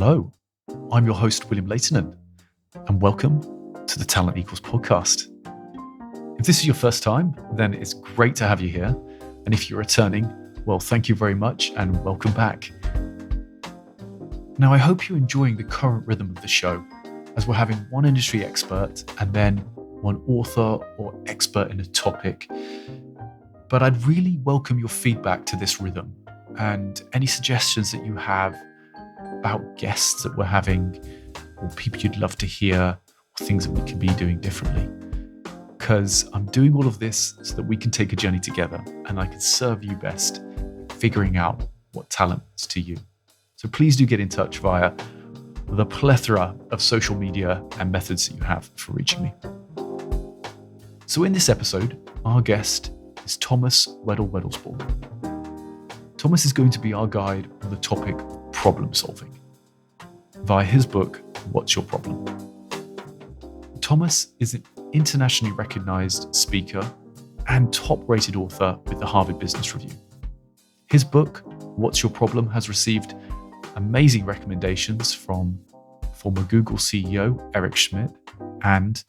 Hello, I'm your host, William Laitinen, and welcome to the Talent Equals podcast. If this is your first time, then it's great to have you here. And if you're returning, well, thank you very much and welcome back. Now, I hope you're enjoying the current rhythm of the show, as we're having one industry expert and then one author or expert in a topic. But I'd really welcome your feedback to this rhythm and any suggestions that you have about guests that we're having or people you'd love to hear or things that we can be doing differently. Because I'm doing all of this so that we can take a journey together and I can serve you best figuring out what talent is to you. So please do get in touch via the plethora of social media and methods that you have for reaching me. So in this episode, our guest is Thomas Wedell-Wedellsborg. Thomas is going to be our guide on the topic problem solving via his book, What's Your Problem? Thomas is an internationally recognized speaker and top-rated author with the Harvard Business Review. His book, What's Your Problem, has received amazing recommendations from former Google CEO Eric Schmidt and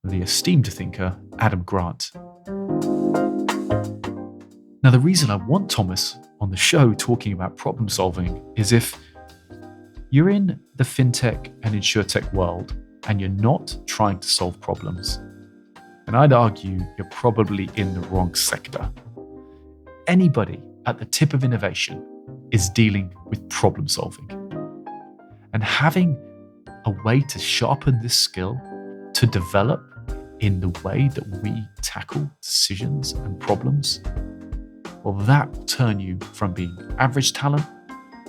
the esteemed thinker Adam Grant. Now, the reason I want Thomas on the show talking about problem solving is if you're in the fintech and insurtech world and you're not trying to solve problems, and I'd argue you're probably in the wrong sector. Anybody at the tip of innovation is dealing with problem solving. And having a way to sharpen this skill, to develop in the way that we tackle decisions and problems, well, that will turn you from being average talent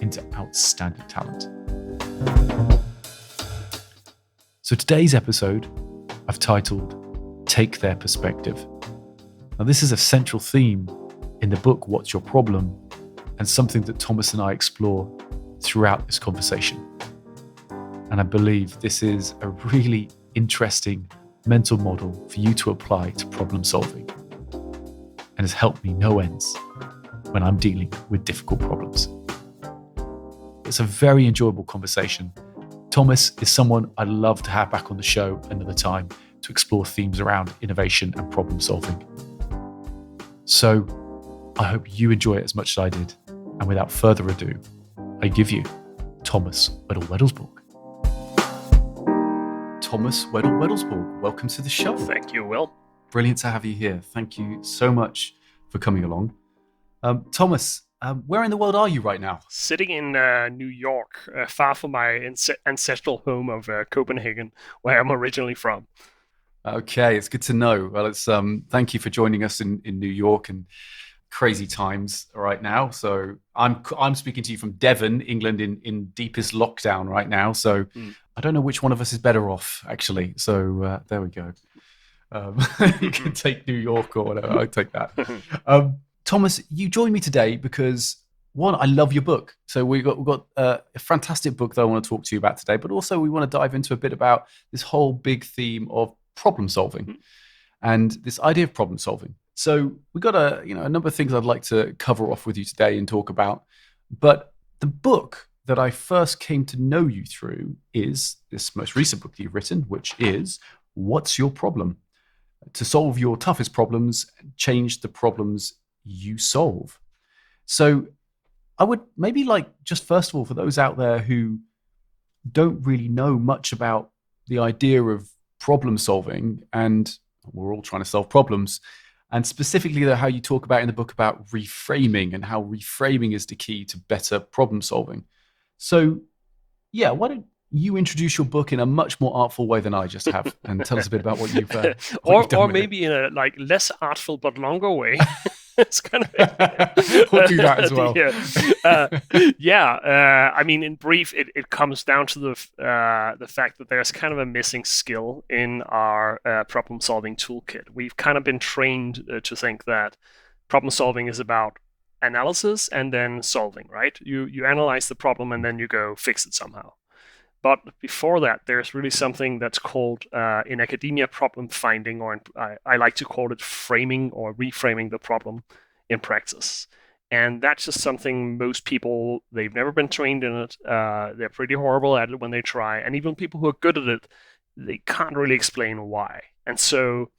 into outstanding talent. So today's episode I've titled, Take Their Perspective. Now, this is a central theme in the book, What's Your Problem? And something that Thomas and I explore throughout this conversation. And I believe this is a really interesting mental model for you to apply to problem solving and has helped me no ends when I'm dealing with difficult problems. It's a very enjoyable conversation. Thomas is someone I'd love to have back on the show another time to explore themes around innovation and problem solving. So I hope you enjoy it as much as I did. And without further ado, I give you Thomas Wedell-Wedellsborg. Thomas Wedell-Wedellsborg, welcome to the show. Thank you, Will. Brilliant to have you here. Thank you so much for coming along. Thomas, where in the world are you right now? Sitting in New York, far from my ancestral home of Copenhagen, where I'm originally from. Okay, it's good to know. Well, it's thank you for joining us in New York and crazy times right now. So I'm speaking to you from Devon, England, in deepest lockdown right now. So I don't know which one of us is better off, actually. So there we go. You can take New York or whatever. I'll take that. Thomas, you joined me today because, one, I love your book. So we've got a fantastic book that I want to talk to you about today, but also we want to dive into a bit about this whole big theme of problem solving and this idea of problem solving. So we've got a number of things I'd like to cover off with you today and talk about. But the book that I first came to know you through is this most recent book that you've written, which is What's Your Problem? To solve your toughest problems, change the problems you solve. So I would maybe just first of all, for those out there who don't really know much about the idea of problem solving, and we're all trying to solve problems, and specifically how you talk about in the book about reframing and how reframing is the key to better problem solving. So yeah, why don't you introduce your book in a much more artful way than I just have and tell us a bit about what you've or maybe in a less artful but longer way. It's kind of we'll do that as well. I mean, in brief, it comes down to the fact that there's kind of a missing skill in our problem solving toolkit. We've kind of been trained to think that problem solving is about analysis and then solving, right? You analyze the problem and then you go fix it somehow. But before that, there's really something that's called, in academia, problem finding, or I like to call it framing or reframing the problem in practice. And that's just something most people, they've never been trained in it. They're pretty horrible at it when they try. And even people who are good at it, they can't really explain why. And so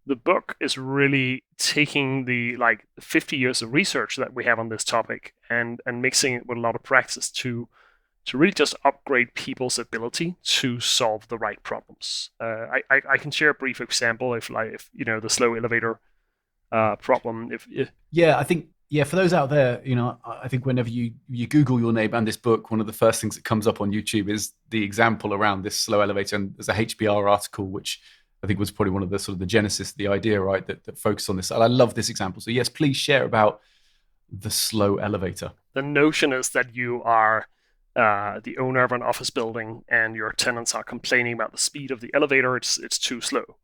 the book is really taking the 50 years of research that we have on this topic and mixing it with a lot of practice to really just upgrade people's ability to solve the right problems. I can share a brief example if the slow elevator problem. If Yeah, I think for those out there, I think whenever you Google your name and this book, one of the first things that comes up on YouTube is the example around this slow elevator. And there's a HBR article, which I think was probably one of the sort of the genesis, the idea, right, that focused on this. And I love this example. So yes, please share about the slow elevator. The notion is that you are the owner of an office building and your tenants are complaining about the speed of the elevator. It's too slow.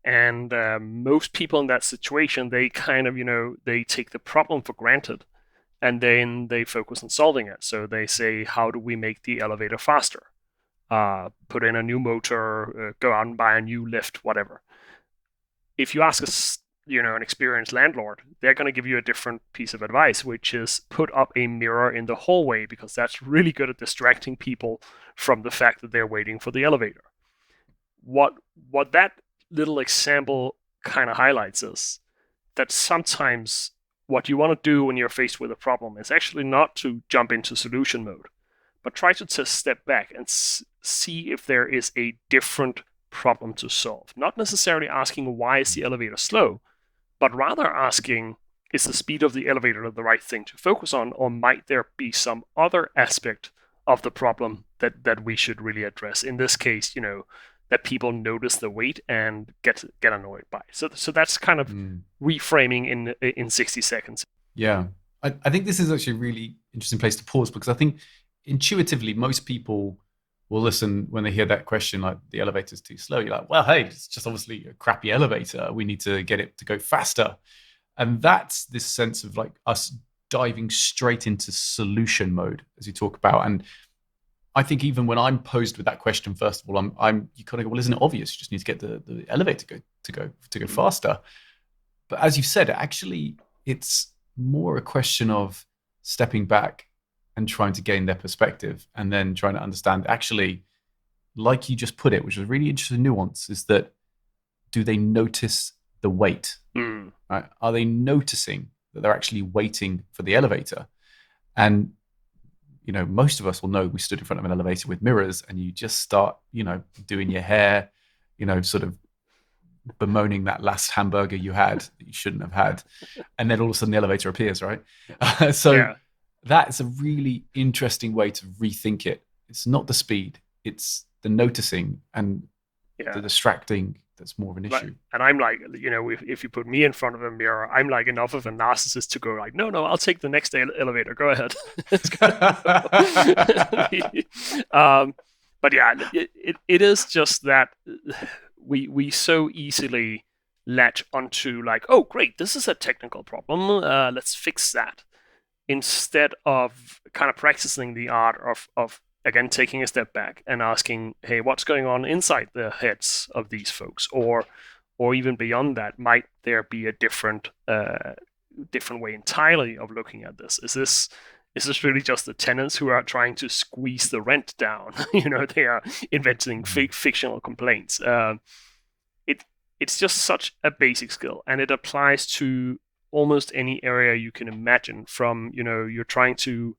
And most people in that situation, they kind of, they take the problem for granted and then they focus on solving it. So they say, how do we make the elevator faster? Put in a new motor, go out and buy a new lift, whatever. If you ask an experienced landlord, they're going to give you a different piece of advice, which is put up a mirror in the hallway because that's really good at distracting people from the fact that they're waiting for the elevator. What that little example kind of highlights is that sometimes what you want to do when you're faced with a problem is actually not to jump into solution mode, but try to just step back and see if there is a different problem to solve. Not necessarily asking why is the elevator slow, but rather asking, is the speed of the elevator the right thing to focus on, or might there be some other aspect of the problem that we should really address? In this case, that people notice the weight and get annoyed by. So that's kind of reframing in 60 seconds. Yeah. I think this is actually a really interesting place to pause, because I think intuitively most people will listen when they hear that question, like the elevator's too slow. You're like, well, hey, it's just obviously a crappy elevator. We need to get it to go faster. And that's this sense of like us diving straight into solution mode, as you talk about. And I think even when I'm posed with that question, first of all, you kind of go, well, isn't it obvious? You just need to get the elevator to go faster. But as you've said, actually, it's more a question of stepping back and trying to gain their perspective, and then trying to understand, actually, like you just put it, which is a really interesting nuance, is that do they notice the wait? Right? Are they noticing that they're actually waiting for the elevator? And most of us will know we stood in front of an elevator with mirrors, and you just start, doing your hair, sort of bemoaning that last hamburger you had that you shouldn't have had, and then all of a sudden the elevator appears, right? That's a really interesting way to rethink it. It's not the speed, it's the noticing and the distracting that's more of an issue. And I'm like, if you put me in front of a mirror, I'm like enough of a narcissist to go like, no, I'll take the next elevator. Go ahead. But yeah, it is just that we so easily latch onto like, oh, great, this is a technical problem. Let's fix that. Instead of kind of practicing the art of again, taking a step back and asking, hey, what's going on inside the heads of these folks? Or even beyond that, might there be a different way entirely of looking at this? Is this really just the tenants who are trying to squeeze the rent down? They are inventing fictional complaints. It's just such a basic skill, and it applies to almost any area you can imagine. From, you're trying to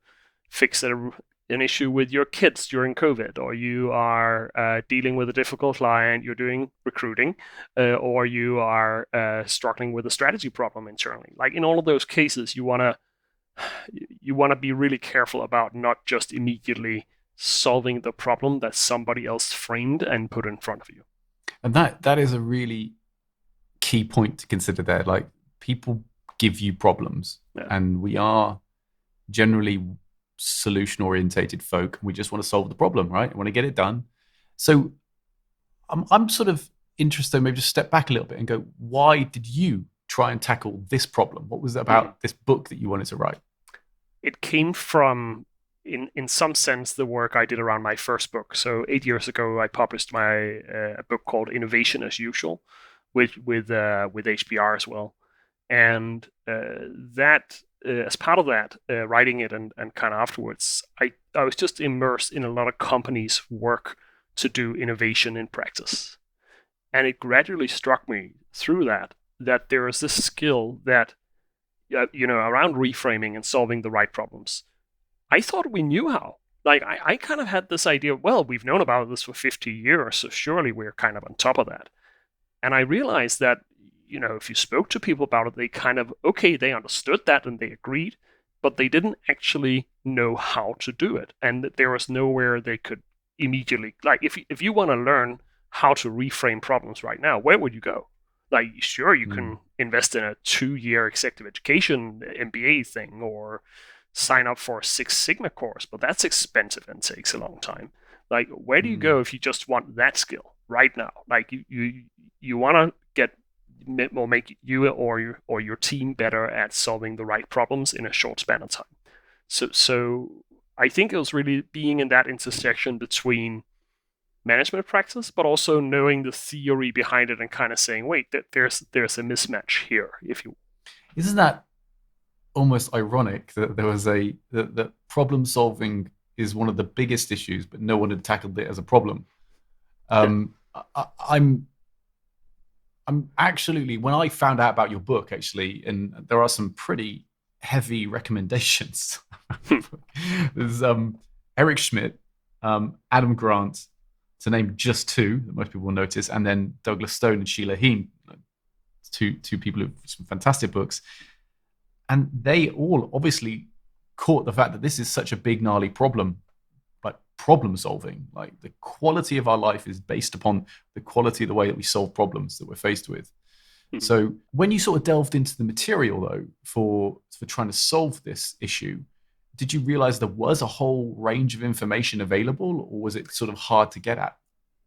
fix an issue with your kids during COVID, or you are dealing with a difficult client, you're doing recruiting, or you are struggling with a strategy problem internally. Like in all of those cases, you want to be really careful about not just immediately solving the problem that somebody else framed and put in front of you. And that is a really key point to consider there. Like, people give you problems, and we are generally solution orientated folk. We just want to solve the problem, right? We want to get it done. So I'm sort of interested, maybe just step back a little bit and go, why did you try and tackle this problem? What was it about this book that you wanted to write? It came from, in some sense, the work I did around my first book. So 8 years ago, I published my book called Innovation as Usual, with HBR as well. And that as part of that, writing it and kind of afterwards, I was just immersed in a lot of companies' work to do innovation in practice. And it gradually struck me through that there is this skill that, around reframing and solving the right problems. I thought we knew how. Like, I kind of had this idea, well, we've known about this for 50 years, so surely we're kind of on top of that. And I realized that, if you spoke to people about it, they kind of, okay, they understood that and they agreed, but they didn't actually know how to do it. And that there was nowhere they could immediately, like, if you want to learn how to reframe problems right now, where would you go? Like, sure, you can invest in a 2-year executive education MBA thing or sign up for a Six Sigma course, but that's expensive and takes a long time. Like, where do you go if you just want that skill right now? Like, you want to get or make you or your team better at solving the right problems in a short span of time. So I think it was really being in that intersection between management practice, but also knowing the theory behind it and kind of saying, wait, there's a mismatch here. If you Isn't that almost ironic that there was that problem solving is one of the biggest issues, but no one had tackled it as a problem. I'm absolutely, when I found out about your book, actually, and there are some pretty heavy recommendations. There's Eric Schmidt, Adam Grant, to name just two that most people will notice, and then Douglas Stone and Sheila Heen, two people who have some fantastic books. And they all obviously caught the fact that this is such a big, gnarly problem, like problem solving. Like, the quality of our life is based upon the quality of the way that we solve problems that we're faced with. Mm-hmm. So when you sort of delved into the material, though, for trying to solve this issue, did you realize there was a whole range of information available, or was it sort of hard to get at?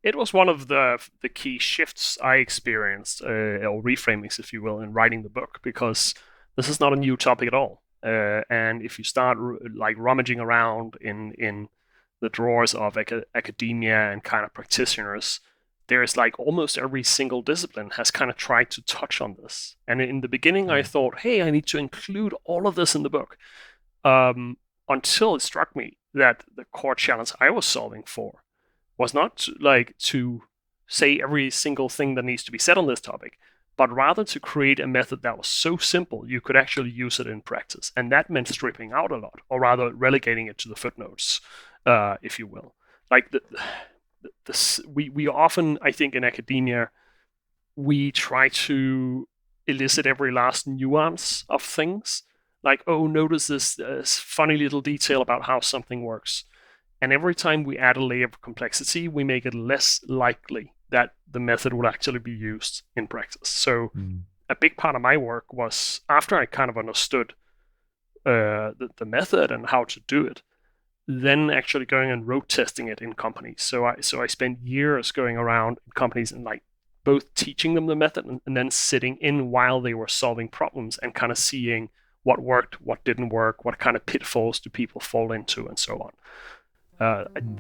It was one of the key shifts I experienced, or reframings, if you will, in writing the book, because this is not a new topic at all. And if you start like rummaging around in the drawers of academia and kind of practitioners, there's like almost every single discipline has kind of tried to touch on this. And in the beginning, I thought, hey, I need to include all of this in the book. Until it struck me that the core challenge I was solving for was not to say every single thing that needs to be said on this topic, but rather to create a method that was so simple you could actually use it in practice. And that meant stripping out a lot, or rather relegating it to the footnotes, if you will. Like, we often, I think, in academia, we try to elicit every last nuance of things. Like, oh, notice this funny little detail about how something works. And every time we add a layer of complexity, we make it less likely that the method will actually be used in practice. So a big part of my work was, after I kind of understood the method and how to do it, then actually going and road testing it in companies. So I spent years going around in companies and like both teaching them the method and then sitting in while they were solving problems and kind of seeing what worked, what didn't work, what kind of pitfalls do people fall into, and so on.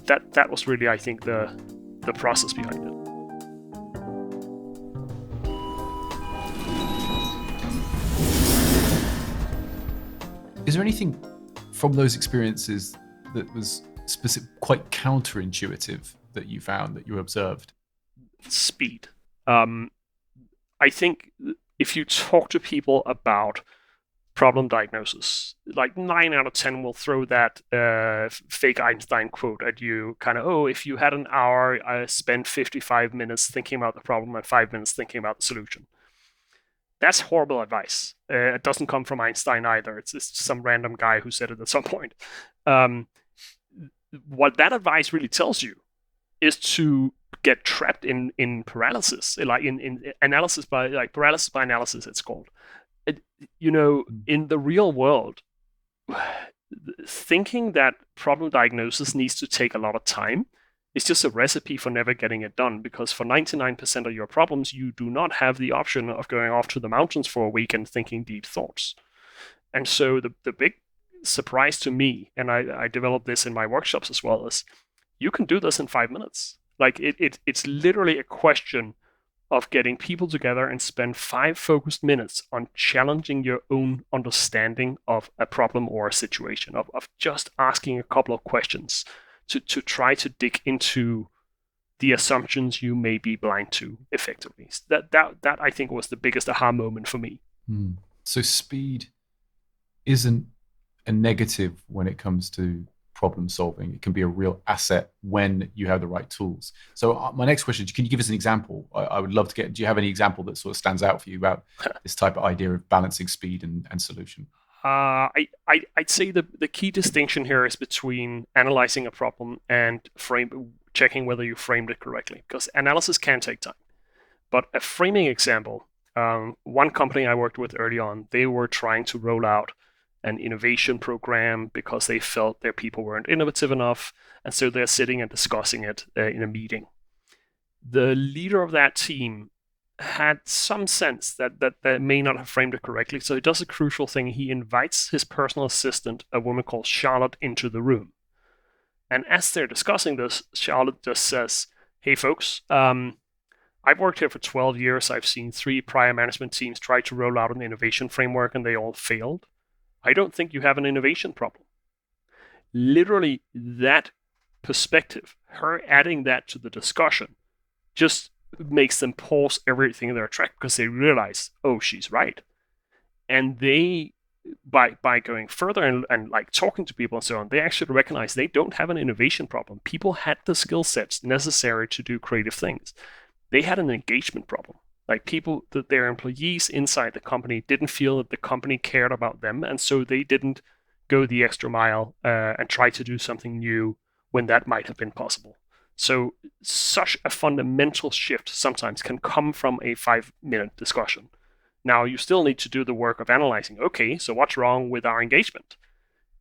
That was really, I think, the process behind it. Is there anything from those experiences that was quite counterintuitive that you found, that you observed? Speed. I think if you talk to people about problem diagnosis, like 9 out of 10 will throw that fake Einstein quote at you, kind of, oh, if you had an hour, I spent 55 minutes thinking about the problem and 5 minutes thinking about the solution. That's horrible advice. It doesn't come from Einstein either. It's some random guy who said it at some point. What that advice really tells you is to get trapped in paralysis, like in analysis by, like, paralysis by analysis, it's called. In the real world, thinking that problem diagnosis needs to take a lot of time is just a recipe for never getting it done, because for 99% of your problems, you do not have the option of going off to the mountains for a week and thinking deep thoughts. And so the big surprise to me, and I developed this in my workshops as well, is you can do this in 5 minutes. Like, it's literally a question of getting people together and spend 5 focused minutes on challenging your own understanding of a problem or a situation, of just asking a couple of questions to try to dig into the assumptions you may be blind to effectively. That I think was the biggest aha moment for me. So speed isn't a negative when it comes to problem solving. It can be a real asset when you have the right tools. So my next question, can you give us an example? I would love to get, do you have any example that sort of stands out for you about this type of idea of balancing speed and solution? I'd say the key distinction here is between analyzing a problem and checking whether you framed it correctly, because analysis can take time. But a framing example, one company I worked with early on, they were trying to roll out an innovation program because they felt their people weren't innovative enough, and so they're sitting and discussing it in a meeting. The leader of that team had some sense that they may not have framed it correctly, so he does a crucial thing. He invites his personal assistant, a woman called Charlotte, into the room. And as they're discussing this, Charlotte just says, "Hey folks, I've worked here for 12 years. I've seen 3 prior management teams try to roll out an innovation framework and they all failed. I don't think you have an innovation problem." Literally, that perspective, her adding that to the discussion, just makes them pause everything in their track because they realize, oh, she's right. And they, by going further and like talking to people and so on, they actually recognize they don't have an innovation problem. People had the skill sets necessary to do creative things. They had an engagement problem. Like people, that their employees inside the company didn't feel that the company cared about them, and so they didn't go the extra mile and try to do something new when that might have been possible. So such a fundamental shift sometimes can come from a 5-minute discussion. Now, you still need to do the work of analyzing, okay, so what's wrong with our engagement?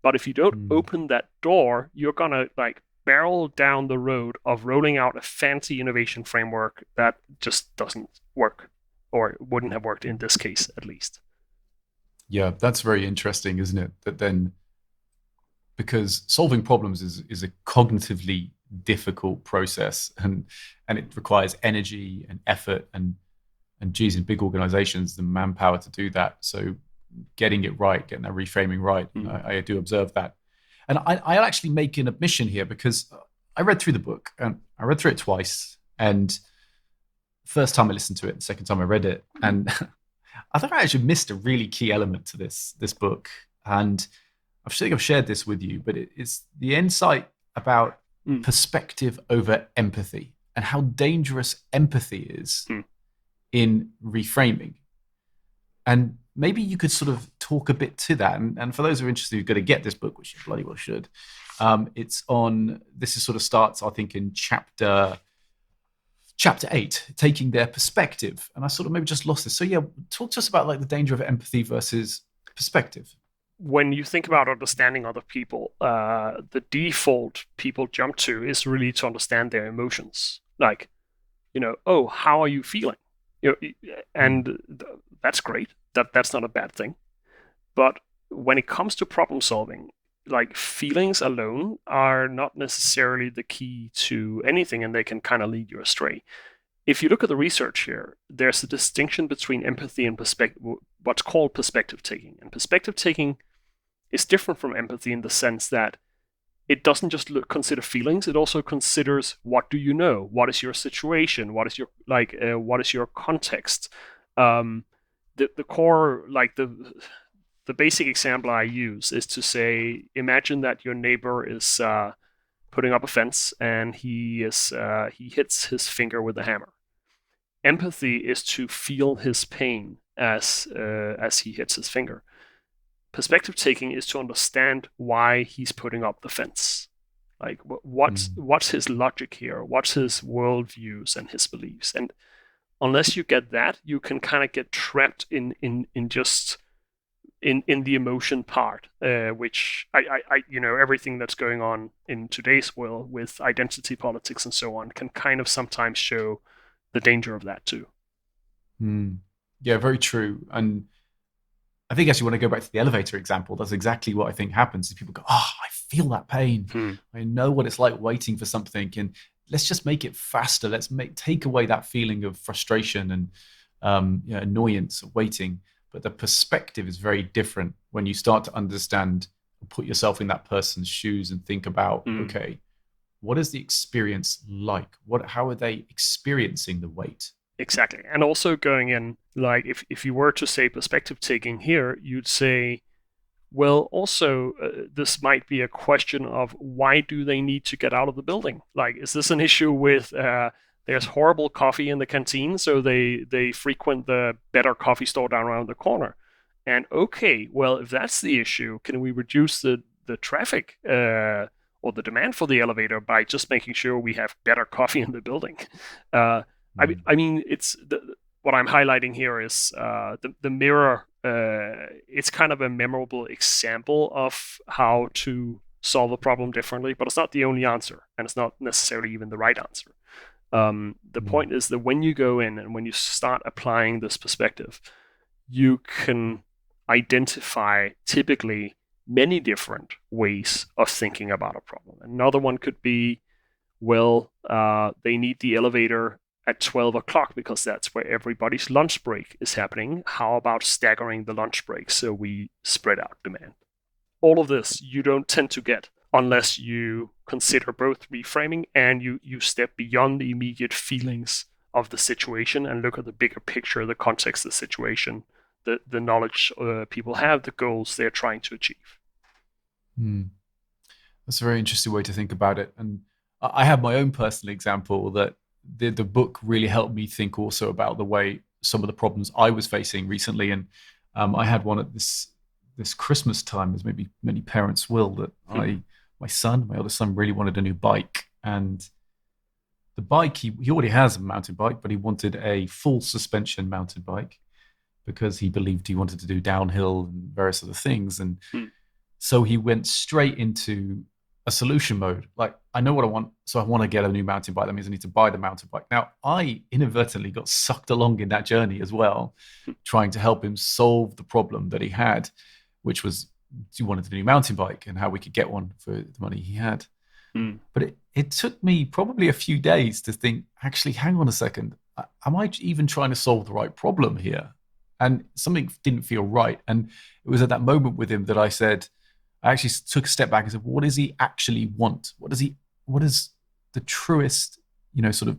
But if you don't open that door, you're going to like barrel down the road of rolling out a fancy innovation framework that just doesn't work, or wouldn't have worked in this case, at least. Yeah, that's very interesting, isn't it? That then, because solving problems is a cognitively difficult process, and it requires energy and effort and geez, in big organizations, the manpower to do that. So getting it right, getting that reframing right, I do observe that. And I actually make an admission here, because I read through the book, and I read through it twice. And first time I listened to it, the second time I read it, and I thought I actually missed a really key element to this book. And I think I've shared this with you, but it's the insight about perspective over empathy, and how dangerous empathy is in reframing. And maybe you could sort of talk a bit to that. And for those who are interested, who've got to get this book, which you bloody well should. It's on, this is sort of starts, I think, in chapter 8, taking their perspective. And I sort of maybe just lost this. So yeah, talk to us about like the danger of empathy versus perspective. When you think about understanding other people, the default people jump to is really to understand their emotions. Like, oh, how are you feeling? And that's great. That's not a bad thing. But when it comes to problem solving, like feelings alone are not necessarily the key to anything, and they can kind of lead you astray. If you look at the research here, there's a distinction between empathy and what's called perspective taking. And perspective taking is different from empathy in the sense that it doesn't just consider feelings; it also considers what do you know, what is your situation, what is your context. The core, like the basic example I use is to say, imagine that your neighbor is putting up a fence and he hits his finger with a hammer. Empathy is to feel his pain as he hits his finger. Perspective taking is to understand why he's putting up the fence. Like what's his logic here? What's his worldviews and his beliefs? And unless you get that, you can kind of get trapped in the emotion part, which I everything that's going on in today's world with identity politics and so on can kind of sometimes show the danger of that too. Yeah, very true. And I think actually, when I go back to the elevator example, that's exactly what I think happens. Is people go, "Oh, I feel that pain. I know what it's like waiting for something." And let's just make it faster. Let's take away that feeling of frustration and annoyance of waiting. But the perspective is very different when you start to understand, put yourself in that person's shoes and think about, okay, what is the experience like? How are they experiencing the wait? Exactly. And also going in, like, if you were to say perspective taking here, you'd say, well, also, this might be a question of why do they need to get out of the building? Like, is this an issue with there's horrible coffee in the canteen, so they frequent the better coffee store down around the corner? And okay, well, if that's the issue, can we reduce the traffic or the demand for the elevator by just making sure we have better coffee in the building? I mean, what I'm highlighting here is the mirror. It's kind of a memorable example of how to solve a problem differently, but it's not the only answer, and it's not necessarily even the right answer. The point is that when you go in and when you start applying this perspective, you can identify typically many different ways of thinking about a problem. Another one could be, well, they need the elevator at 12 o'clock because that's where everybody's lunch break is happening. How about staggering the lunch break so we spread out demand? All of this you don't tend to get unless you consider both reframing and you step beyond the immediate feelings of the situation and look at the bigger picture, the context of the situation, the knowledge people have, the goals they're trying to achieve. That's a very interesting way to think about it. And I have my own personal example that the book really helped me think also about the way some of the problems I was facing recently. And I had one at this Christmas time, as maybe many parents will, that my eldest son really wanted a new bike. And the bike, he already has a mountain bike, but he wanted a full suspension mountain bike because he believed he wanted to do downhill and various other things. And so he went straight into a solution mode. Like, I know what I want, so I want to get a new mountain bike. That means I need to buy the mountain bike. Now, I inadvertently got sucked along in that journey as well, trying to help him solve the problem that he had, which was he wanted a new mountain bike and how we could get one for the money he had. But it took me probably a few days to think, actually, hang on a second. Am I even trying to solve the right problem here? And something didn't feel right. And it was at that moment with him that I actually took a step back and said, what does he actually want? What is the truest, sort of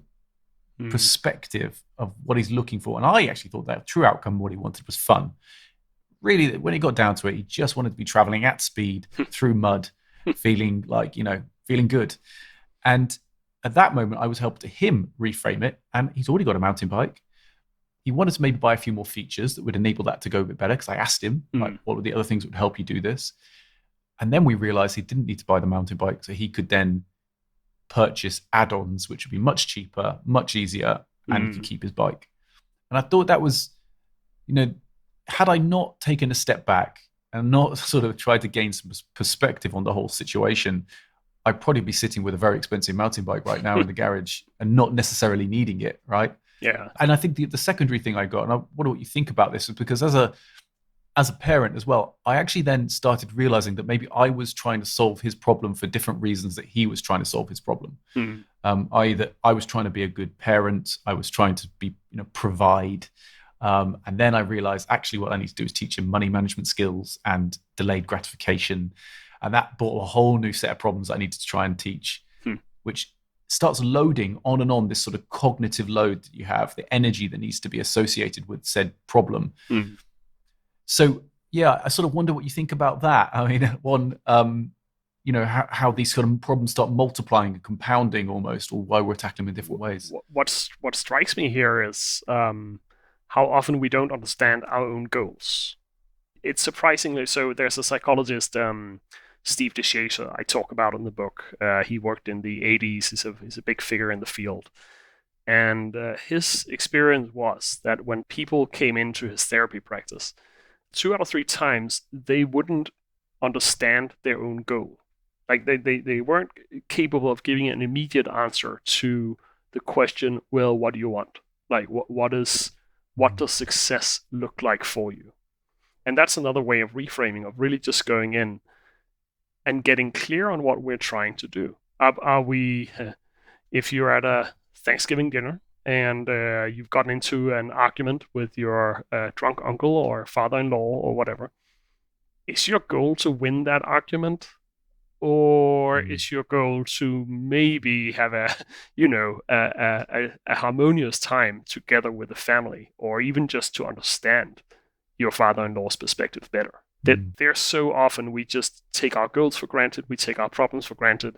perspective of what he's looking for? And I actually thought that true outcome of what he wanted was fun. Really, when it got down to it, he just wanted to be traveling at speed through mud, feeling like, feeling good. And at that moment, I was helping him reframe it. And he's already got a mountain bike. He wanted to maybe buy a few more features that would enable that to go a bit better, because I asked him, like, what were the other things that would help you do this? And then we realized he didn't need to buy the mountain bike, so he could then purchase add-ons, which would be much cheaper, much easier, and he could keep his bike. And I thought that was, had I not taken a step back and not sort of tried to gain some perspective on the whole situation, I'd probably be sitting with a very expensive mountain bike right now in the garage and not necessarily needing it, right? Yeah. And I think the secondary thing I got, and I wonder what you think about this, is because as a parent as well, I actually then started realizing that maybe I was trying to solve his problem for different reasons that he was trying to solve his problem. I.e. that I was trying to be a good parent, I was trying to be, provide. And then I realized actually what I need to do is teach him money management skills and delayed gratification. And that brought a whole new set of problems I needed to try and teach, which starts loading on and on this sort of cognitive load that you have, the energy that needs to be associated with said problem. So, yeah, I sort of wonder what you think about that. I mean, how these sort of problems start multiplying and compounding almost, or why we're tackling them in different ways. What strikes me here is how often we don't understand our own goals. It's surprisingly so. There's a psychologist, Steve DeShazer, I talk about in the book. He worked in the 80s. He's a big figure in the field. And his experience was that when people came into his therapy practice, 2 out of 3 times, they wouldn't understand their own goal. Like they weren't capable of giving an immediate answer to the question, well, what do you want? Like, what does success look like for you? And that's another way of reframing, of really just going in and getting clear on what we're trying to do. Are we, If you're at a Thanksgiving dinner and you've gotten into an argument with your drunk uncle or father-in-law or whatever, is your goal to win that argument, or Mm. is your goal to maybe have a a harmonious time together with the family, or even just to understand your father-in-law's perspective better? That Mm. there's so often we just take our goals for granted, we take our problems for granted,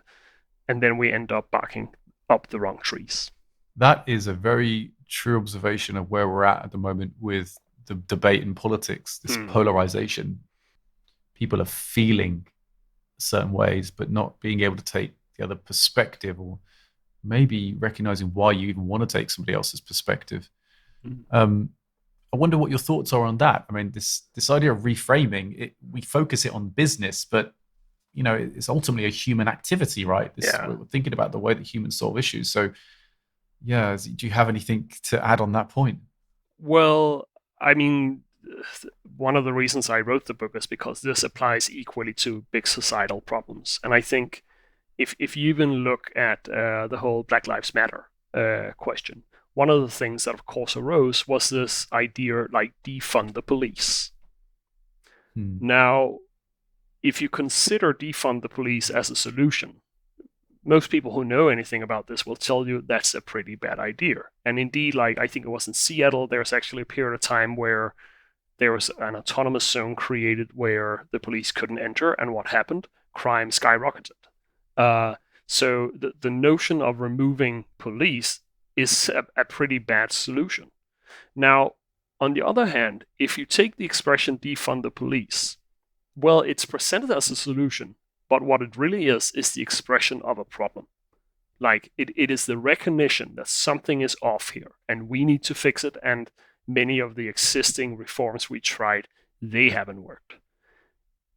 and then we end up barking up the wrong trees. That is a very true observation of where we're at the moment with the debate in politics, this Hmm. polarization. People are feeling certain ways, but not being able to take the other perspective, or maybe recognizing why you even want to take somebody else's perspective. Hmm. Um, I wonder what your thoughts are on that. I mean, this idea of reframing it, we focus it on business, but it's ultimately a human activity, right? Yeah. We're thinking about the way that humans solve issues. So, yeah, do you have anything to add on that point? Well, I mean, one of the reasons I wrote the book is because this applies equally to big societal problems. And I think if you even look at the whole Black Lives Matter question, one of the things that, of course, arose was this idea like defund the police. Hmm. Now, if you consider defund the police as a solution, most people who know anything about this will tell you that's a pretty bad idea. And indeed, like I think it was in Seattle, there's actually a period of time where there was an autonomous zone created where the police couldn't enter, and what happened? Crime skyrocketed. Uh, so the notion of removing police is a pretty bad solution. Now, on the other hand, if you take the expression defund the police, well, it's presented as a solution, but what it really is the expression of a problem. Like it is the recognition that something is off here and we need to fix it. And many of the existing reforms we tried, they haven't worked.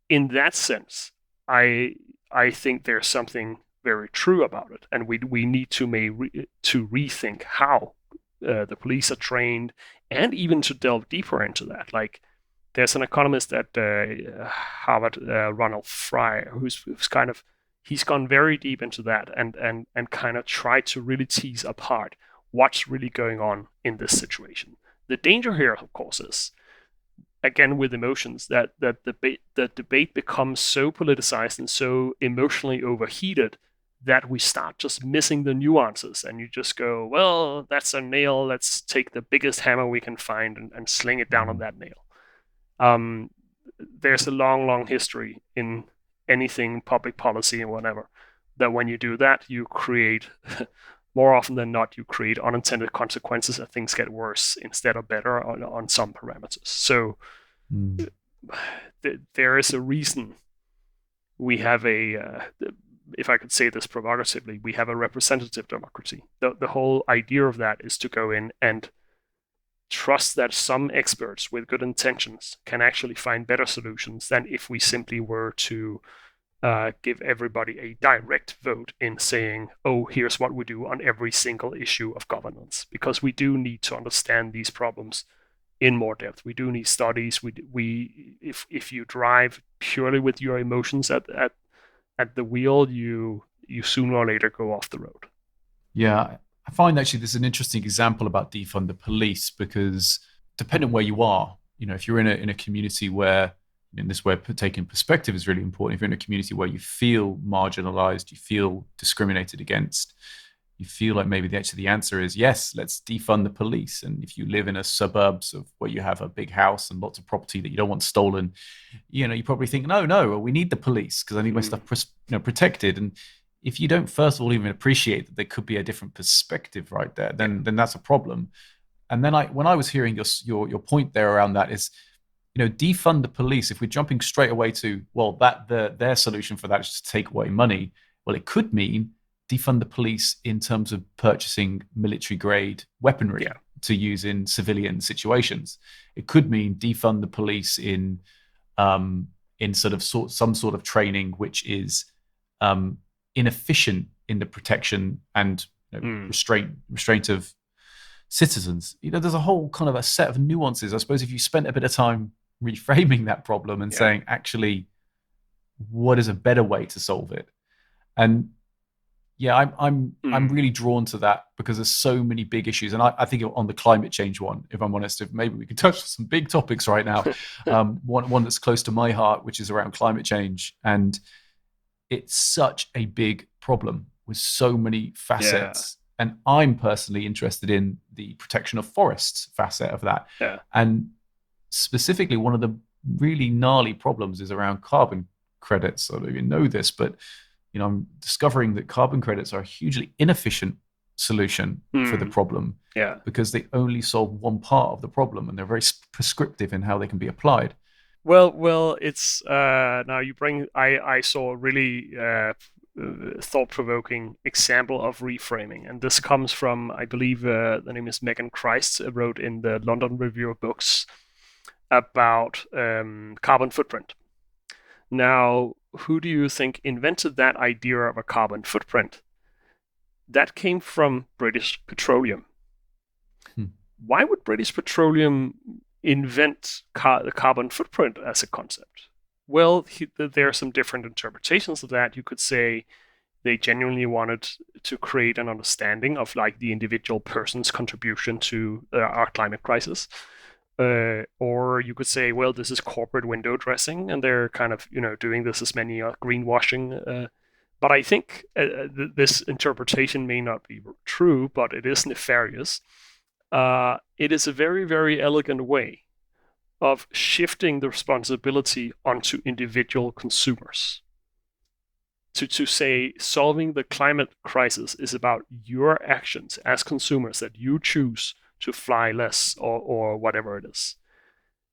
In that sense, I I think there's something very true about it, and we need to rethink how the police are trained, and even to delve deeper into that. Like there's an economist at Harvard, Ronald Fry, who's kind of he's gone very deep into that and kind of tried to really tease apart what's really going on in this situation. The danger here, of course, is again with emotions that debate becomes so politicized and so emotionally overheated that we start just missing the nuances, and you just go, well, that's a nail, let's take the biggest hammer we can find and sling it down on Mm. that nail. um, there's a long history in anything public policy and whatever that when you do that, you create more often than not, you create unintended consequences and things get worse instead of better on some parameters. So Mm. there is a reason we have if I could say this provocatively, we have a representative democracy. The whole idea of that is to go in and trust that some experts with good intentions can actually find better solutions than if we simply were to give everybody a direct vote in saying, oh, here's what we do on every single issue of governance. Because we do need to understand these problems in more depth. We do need studies. If you drive purely with your emotions at the wheel, you sooner or later go off the road. Yeah, I find actually this is an interesting example about defund the police because depending on where you are, if you're in a community where in this way taking perspective is really important. If you're in a community where you feel marginalized, you feel discriminated against, you feel like maybe the answer is yes, let's defund the police. And if you live in a suburbs of where you have a big house and lots of property that you don't want stolen, you probably think, no, we need the police because I need my stuff protected. And if you don't first of all even appreciate that there could be a different perspective right there, then that's a problem. And then when I was hearing your point there around that is, defund the police. If we're jumping straight away to, well, their solution for that is to take away money. Well, it could mean defund the police in terms of purchasing military grade weaponry Yeah. to use in civilian situations. It could mean defund the police in some sort of training which is inefficient in the protection and restraint of citizens. There's a whole kind of a set of nuances. I suppose if you spent a bit of time reframing that problem and saying, actually, what is a better way to solve it? And Yeah, I'm Mm. really drawn to that because there's so many big issues, and I think on the climate change one, if I'm honest, if maybe we could touch some big topics right now. One that's close to my heart, which is around climate change, and it's such a big problem with so many Yeah, facets. And I'm personally interested in the protection of forests facet of that, yeah. and specifically one of the really gnarly problems is around carbon credits. I don't even know this, but I'm discovering that carbon credits are a hugely inefficient solution for the Mm. problem Yeah. because they only solve one part of the problem and they're very prescriptive in how they can be applied. Well, it's now you bring. I saw a really thought-provoking example of reframing, and this comes from, I believe, the name is Megan Christ, wrote in the London Review of Books about carbon footprint. Now, who do you think invented that idea of a carbon footprint? That came from British Petroleum. Hmm. Why would British Petroleum invent the carbon footprint as a concept? Well, there are some different interpretations of that. You could say they genuinely wanted to create an understanding of like the individual person's contribution to our climate crisis. Or you could say, well, this is corporate window dressing, and they're kind of doing this as many greenwashing. But I think this interpretation may not be true, but it is nefarious. It is a very, very elegant way of shifting the responsibility onto individual consumers. To say solving the climate crisis is about your actions as consumers, that you choose to fly less or whatever it is,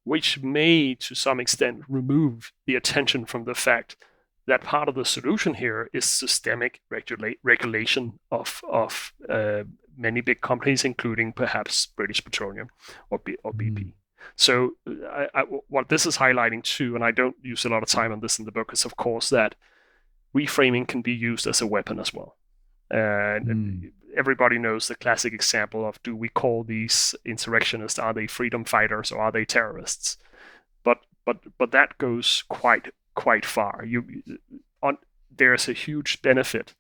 which may to some extent remove the attention from the fact that part of the solution here is systemic regulation of many big companies, including perhaps British Petroleum or Mm. BP. So what this is highlighting too, and I don't use a lot of time on this in the book, is of course that reframing can be used as a weapon as well. Mm. Everybody knows the classic example of, do we call these insurrectionists, are they freedom fighters or are they terrorists? But that goes quite far. There's a huge benefit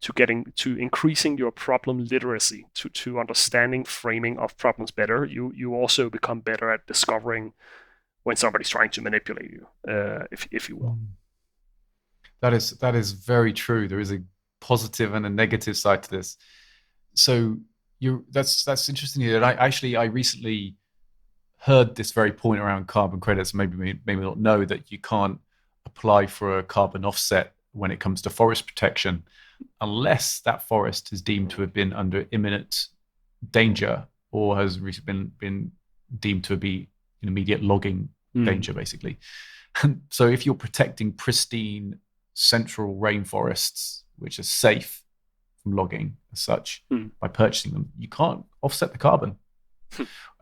to increasing your problem literacy, to understanding framing of problems better. You also become better at discovering when somebody's trying to manipulate you, if you will. Mm. That is very true. There is a positive and a negative side to this. So that's interesting here. And I recently heard this very point around carbon credits. Maybe not know that you can't apply for a carbon offset when it comes to forest protection unless that forest is deemed to have been under imminent danger or has recently been deemed to be in immediate logging Mm. danger, basically. So if you're protecting pristine central rainforests, which are safe from logging as such, Mm. by purchasing them, you can't offset the carbon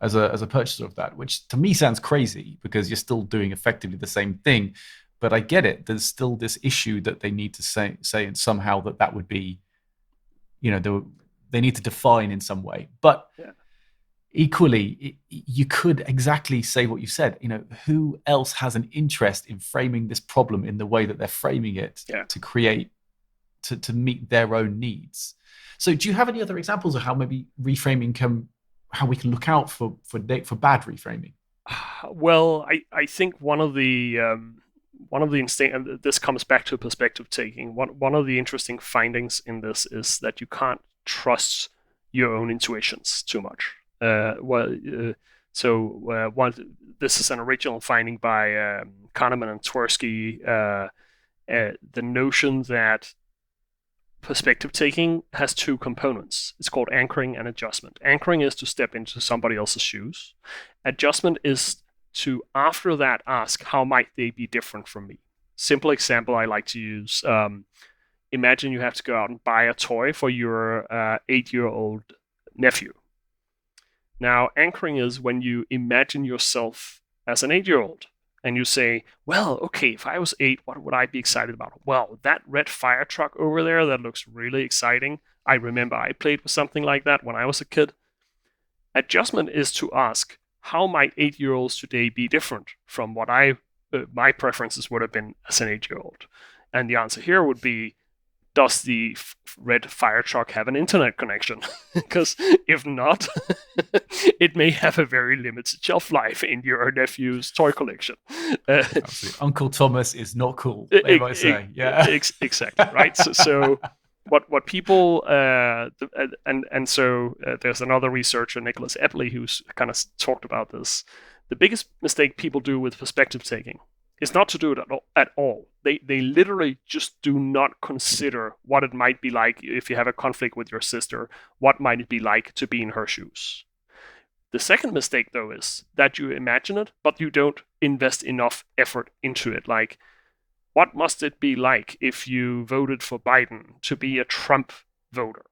as a purchaser of that, which to me sounds crazy because you're still doing effectively the same thing. But I get it. There's still this issue that they need to say and somehow that would be, they need to define in some way. But Yeah. equally, you could exactly say what you said. Who else has an interest in framing this problem in the way that they're framing it Yeah. to create to meet their own needs? So, do you have any other examples of how maybe reframing how we can look out for bad reframing? Well, I think one of the instinct, and this comes back to perspective taking. One of the interesting findings in this is that you can't trust your own intuitions too much. This is an original finding by Kahneman and Tversky. The notion that perspective taking has two components. It's called anchoring and adjustment. Anchoring is to step into somebody else's shoes. Adjustment is to, after that, ask, how might they be different from me? Simple example I like to use. Imagine you have to go out and buy a toy for your 8-year-old nephew. Now, anchoring is when you imagine yourself as an 8-year-old and you say, well, okay, if I was 8, what would I be excited about? Well, that red fire truck over there, that looks really exciting. I remember I played with something like that when I was a kid. Adjustment is to ask, how might 8-year-olds today be different from what my preferences would have been as an 8-year-old? And the answer here would be does the red fire truck have an internet connection? Because if not, it may have a very limited shelf life in your nephew's toy collection. Absolutely. Uncle Thomas is not cool, they might say. Yeah. Exactly, right? So what people there's another researcher, Nicholas Epley, who's kind of talked about this. The biggest mistake people do with perspective taking is not to do it at all. They literally just do not consider what it might be like if you have a conflict with your sister. What might it be like to be in her shoes? The second mistake, though, is that you imagine it, but you don't invest enough effort into it. Like, what must it be like if you voted for Biden to be a Trump voter?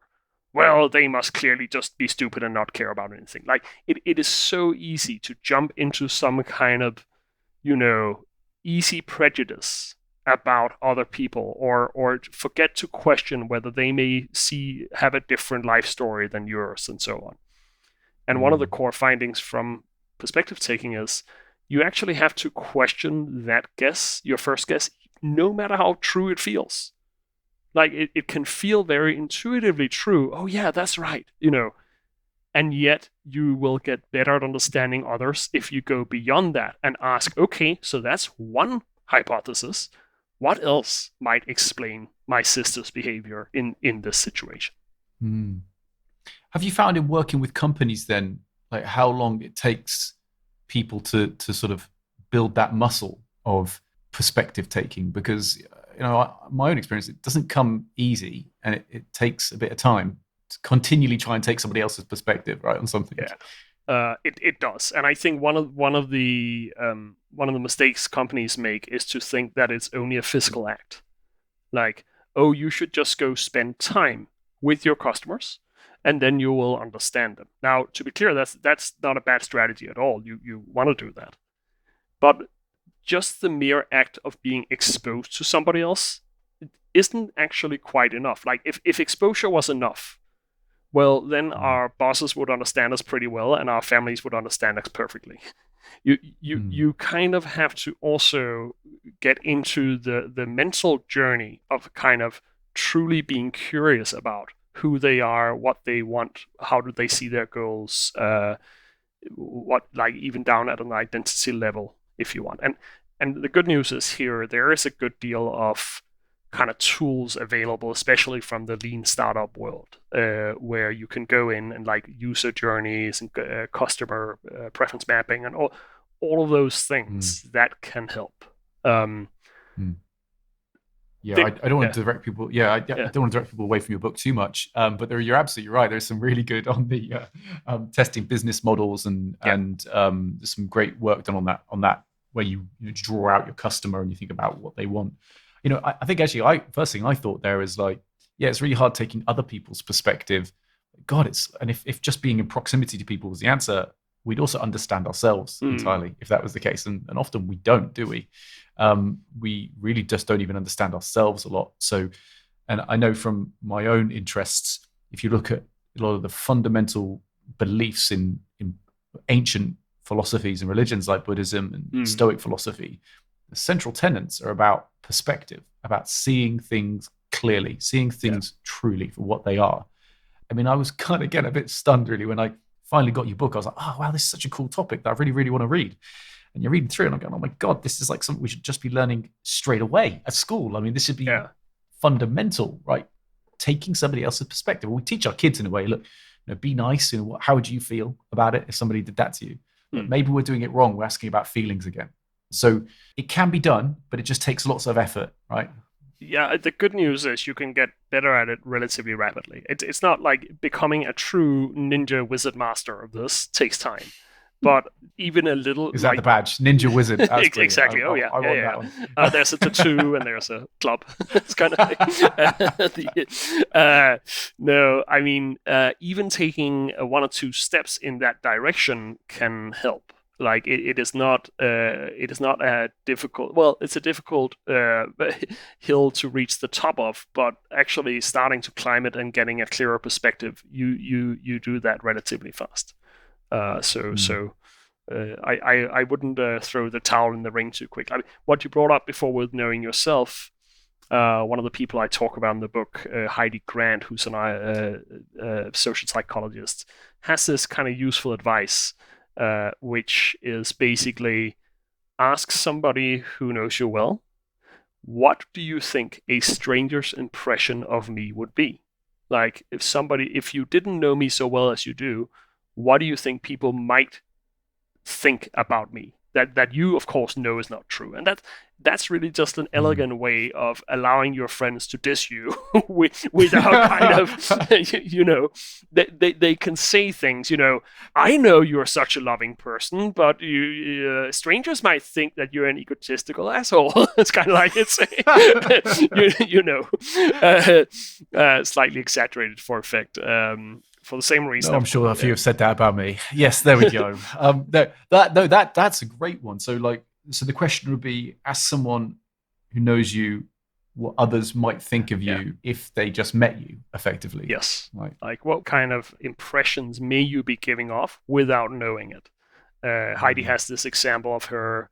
Well, they must clearly just be stupid and not care about anything. Like, it is so easy to jump into some kind of, easy prejudice about other people, or forget to question whether they may have a different life story than yours, and so on. And one of the core findings from perspective taking is you actually have to question that guess, your first guess, no matter how true it feels. Like, it can feel very intuitively true. Oh yeah, that's right, and yet you will get better at understanding others if you go beyond that and ask, okay, so that's one hypothesis. What else might explain my sister's behavior in this situation? Have you found in working with companies then, like how long it takes people to sort of build that muscle of perspective taking? Because my own experience, it doesn't come easy, and it takes a bit of time to continually try and take somebody else's perspective, right, on something. Yeah, it does, and I think one of the mistakes companies make is to think that it's only a physical act. Like, oh, you should just go spend time with your customers, and then you will understand them. Now, to be clear, that's not a bad strategy at all. You want to do that, but just the mere act of being exposed to somebody else isn't actually quite enough. Like, if exposure was enough, well, then our bosses would understand us pretty well, and our families would understand us perfectly. You kind of have to also get into the mental journey of kind of truly being curious about who they are, what they want, how do they see their goals, what, like, even down at an identity level, if you want. And the good news is here, there is a good deal of kind of tools available, especially from the lean startup world, where you can go in and, like, user journeys and customer preference mapping and all of those things that can help. Yeah, I don't want to direct people. I don't want to direct people away from your book too much. But you're absolutely right. There's some really good on the testing business models, and there's some great work done on that where you draw out your customer and you think about what they want. I think actually, first thing I thought there is like, it's really hard taking other people's perspective. God, and if just being in proximity to people was the answer, we'd also understand ourselves entirely if that was the case. And often we don't, do we? We really just don't even understand ourselves a lot. So, and I know from my own interests, if you look at a lot of the fundamental beliefs in ancient philosophies and religions like Buddhism and Stoic philosophy, the central tenets are about perspective, about seeing things clearly, seeing things truly for what they are. I mean, I was kind of, again, a bit stunned really when I finally got your book. I was like, oh, wow, this is such a cool topic that I really, really want to read. And you're reading through and I'm going, oh my God, this is like something we should just be learning straight away at school. I mean, this should be fundamental, right? Taking somebody else's perspective. We teach our kids in a way, look, be nice. How would you feel about it if somebody did that to you? But maybe we're doing it wrong. We're asking about feelings again. So it can be done, but it just takes lots of effort, right? Yeah, the good news is you can get better at it relatively rapidly. It's not like becoming a true ninja wizard master of this takes time. But even a little... Is that the badge? Ninja wizard. Exactly. I want that one. There's a tattoo and there's a club. It's kind of thing. No, I mean, even taking one or two steps in that direction can help. Like, it is not a difficult... Well, it's a difficult hill to reach the top of, but actually starting to climb it and getting a clearer perspective, you do that relatively fast. I wouldn't throw the towel in the ring too quick. I mean, what you brought up before with knowing yourself, One of the people I talk about in the book, Heidi Grant, who's a social psychologist, has this kind of useful advice, which is basically ask somebody who knows you well, what do you think a stranger's impression of me would be? Like, if you didn't know me so well as you do, what do you think people might think about me that you of course know is not true? And that's really just an elegant way of allowing your friends to diss you without kind of they can say things, I know you're such a loving person, but strangers might think that you're an egotistical asshole. It's kind of like it's slightly exaggerated for effect. For the same reason. No, I'm sure a few have said that about me. Yes, there we go. That's a great one. So the question would be, as someone who knows you, what others might think of you if they just met you effectively. Yes. Like what kind of impressions may you be giving off without knowing it? Heidi has this example of her,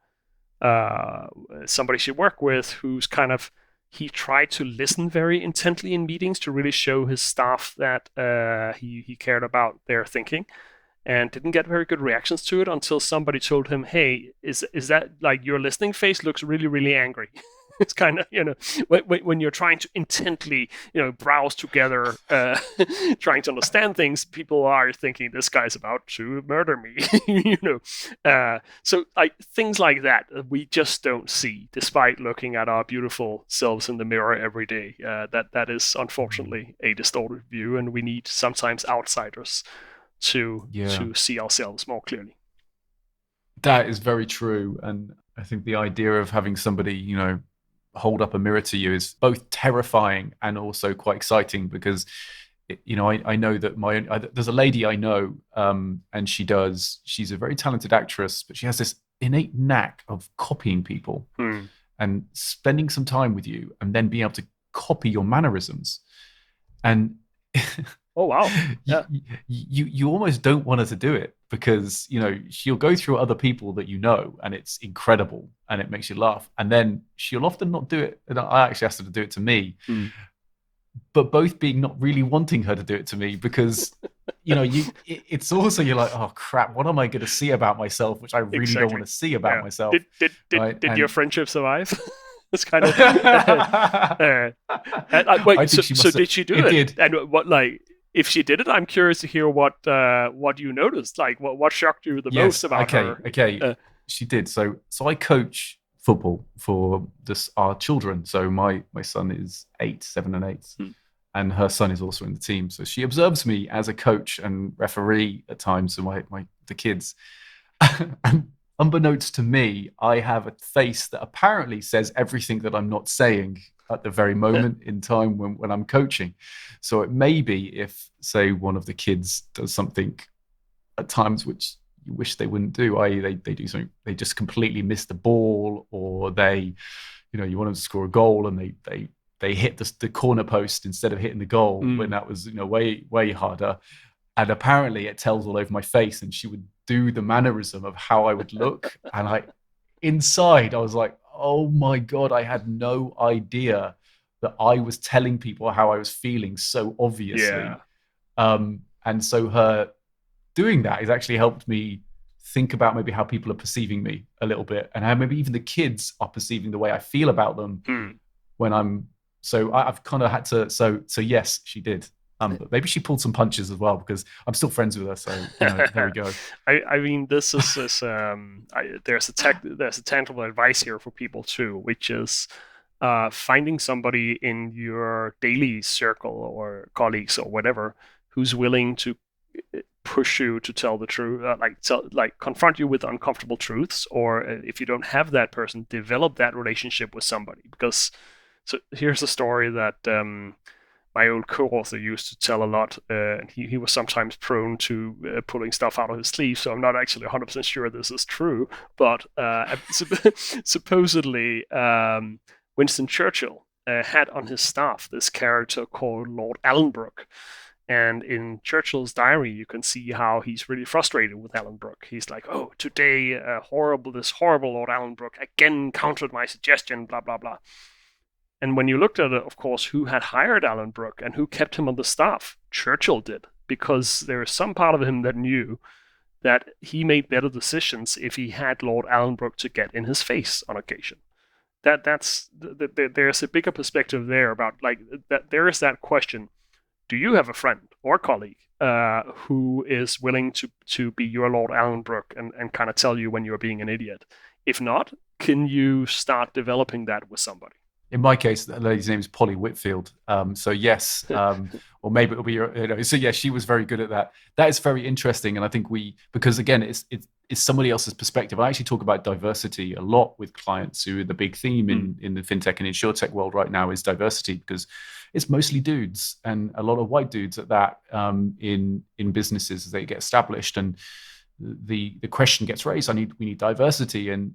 somebody she worked with who's kind of, he tried to listen very intently in meetings to really show his staff that he cared about their thinking, and didn't get very good reactions to it until somebody told him, hey, is that like your listening face looks really, really angry. It's kind of, when you're trying to intently, browse together, trying to understand things, people are thinking this guy's about to murder me, So things like that we just don't see, despite looking at our beautiful selves in the mirror every day. That is unfortunately a distorted view, and we need sometimes outsiders to see ourselves more clearly. That is very true, and I think the idea of having somebody, hold up a mirror to you is both terrifying and also quite exciting, because I know that there's a lady I know, and she's a very talented actress, but she has this innate knack of copying people and spending some time with you and then being able to copy your mannerisms. And oh wow, yeah. You almost don't want her to do it, because she'll go through other people that and it's incredible and it makes you laugh, and then she'll often not do it, and I actually asked her to do it to me, but both being not really wanting her to do it to me, because it's also, you're like, oh crap, what am I going to see about myself which I really don't want to see about myself. Did your friendship survive? It's kind of wait, so did she do it? Did. And what, if she did it, I'm curious to hear what you noticed. Like, what shocked you the most about her? Okay, she did. So I coach football for our children. So my son is 7 and 8, and her son is also in the team. So she observes me as a coach and referee at times to the kids. And unbeknownst to me, I have a face that apparently says everything that I'm not saying at the very moment in time when I'm coaching. So it may be if, say, one of the kids does something at times which you wish they wouldn't do, i.e. they do something, they just completely miss the ball, or they, you want them to score a goal and they hit the corner post instead of hitting the goal when that was way harder. And apparently it tells all over my face, and she would do the mannerism of how I would look. And inside I was like, oh my God, I had no idea that I was telling people how I was feeling so obviously. And so her doing that has actually helped me think about maybe how people are perceiving me a little bit, and how maybe even the kids are perceiving the way I feel about them when I've kind of had to, so yes, she did. But maybe she pulled some punches as well, because I'm still friends with her. So there we go. I mean, this is there's a tangible advice here for people too, which is finding somebody in your daily circle or colleagues or whatever who's willing to push you to tell the truth, confront you with uncomfortable truths, or if you don't have that person, develop that relationship with somebody. Because here's a story that my old co-author used to tell a lot. He was sometimes prone to pulling stuff out of his sleeve, so I'm not actually 100% sure this is true. But supposedly, Winston Churchill had on his staff this character called Lord Allenbrook. And in Churchill's diary, you can see how he's really frustrated with Allenbrook. He's like, oh, today, this horrible Lord Allenbrook again countered my suggestion, blah, blah, blah. And when you looked at it, of course, who had hired Alan Brooke and who kept him on the staff? Churchill did, because there is some part of him that knew that he made better decisions if he had Lord Alan Brooke to get in his face on occasion. There's a bigger perspective there about like that. There is that question: do you have a friend or colleague who is willing to be your Lord Alan Brooke and kind of tell you when you're being an idiot? If not, can you start developing that with somebody? In my case, the lady's name is Polly Whitfield. So yes, or maybe it'll be so yes, she was very good at that. That is very interesting, and I think because again, it's somebody else's perspective. I actually talk about diversity a lot with clients who the big theme in the fintech and insurtech world right now is diversity, because it's mostly dudes and a lot of white dudes at that in businesses as they get established, and the question gets raised: we need diversity, and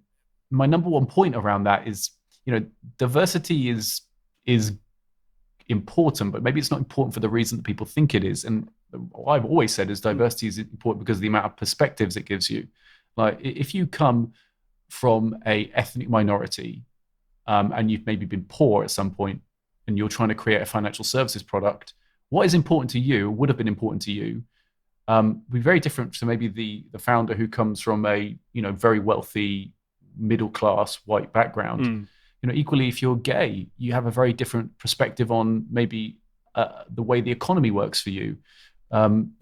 my number one point around that is, diversity is important, but maybe it's not important for the reason that people think it is. And what I've always said is diversity is important because of the amount of perspectives it gives you. Like if you come from a ethnic minority and you've maybe been poor at some point and you're trying to create a financial services product, what is important to you, would have been important to you, would be very different to maybe the founder who comes from a very wealthy middle class white background. Equally, if you're gay, you have a very different perspective on maybe the way the economy works for you. And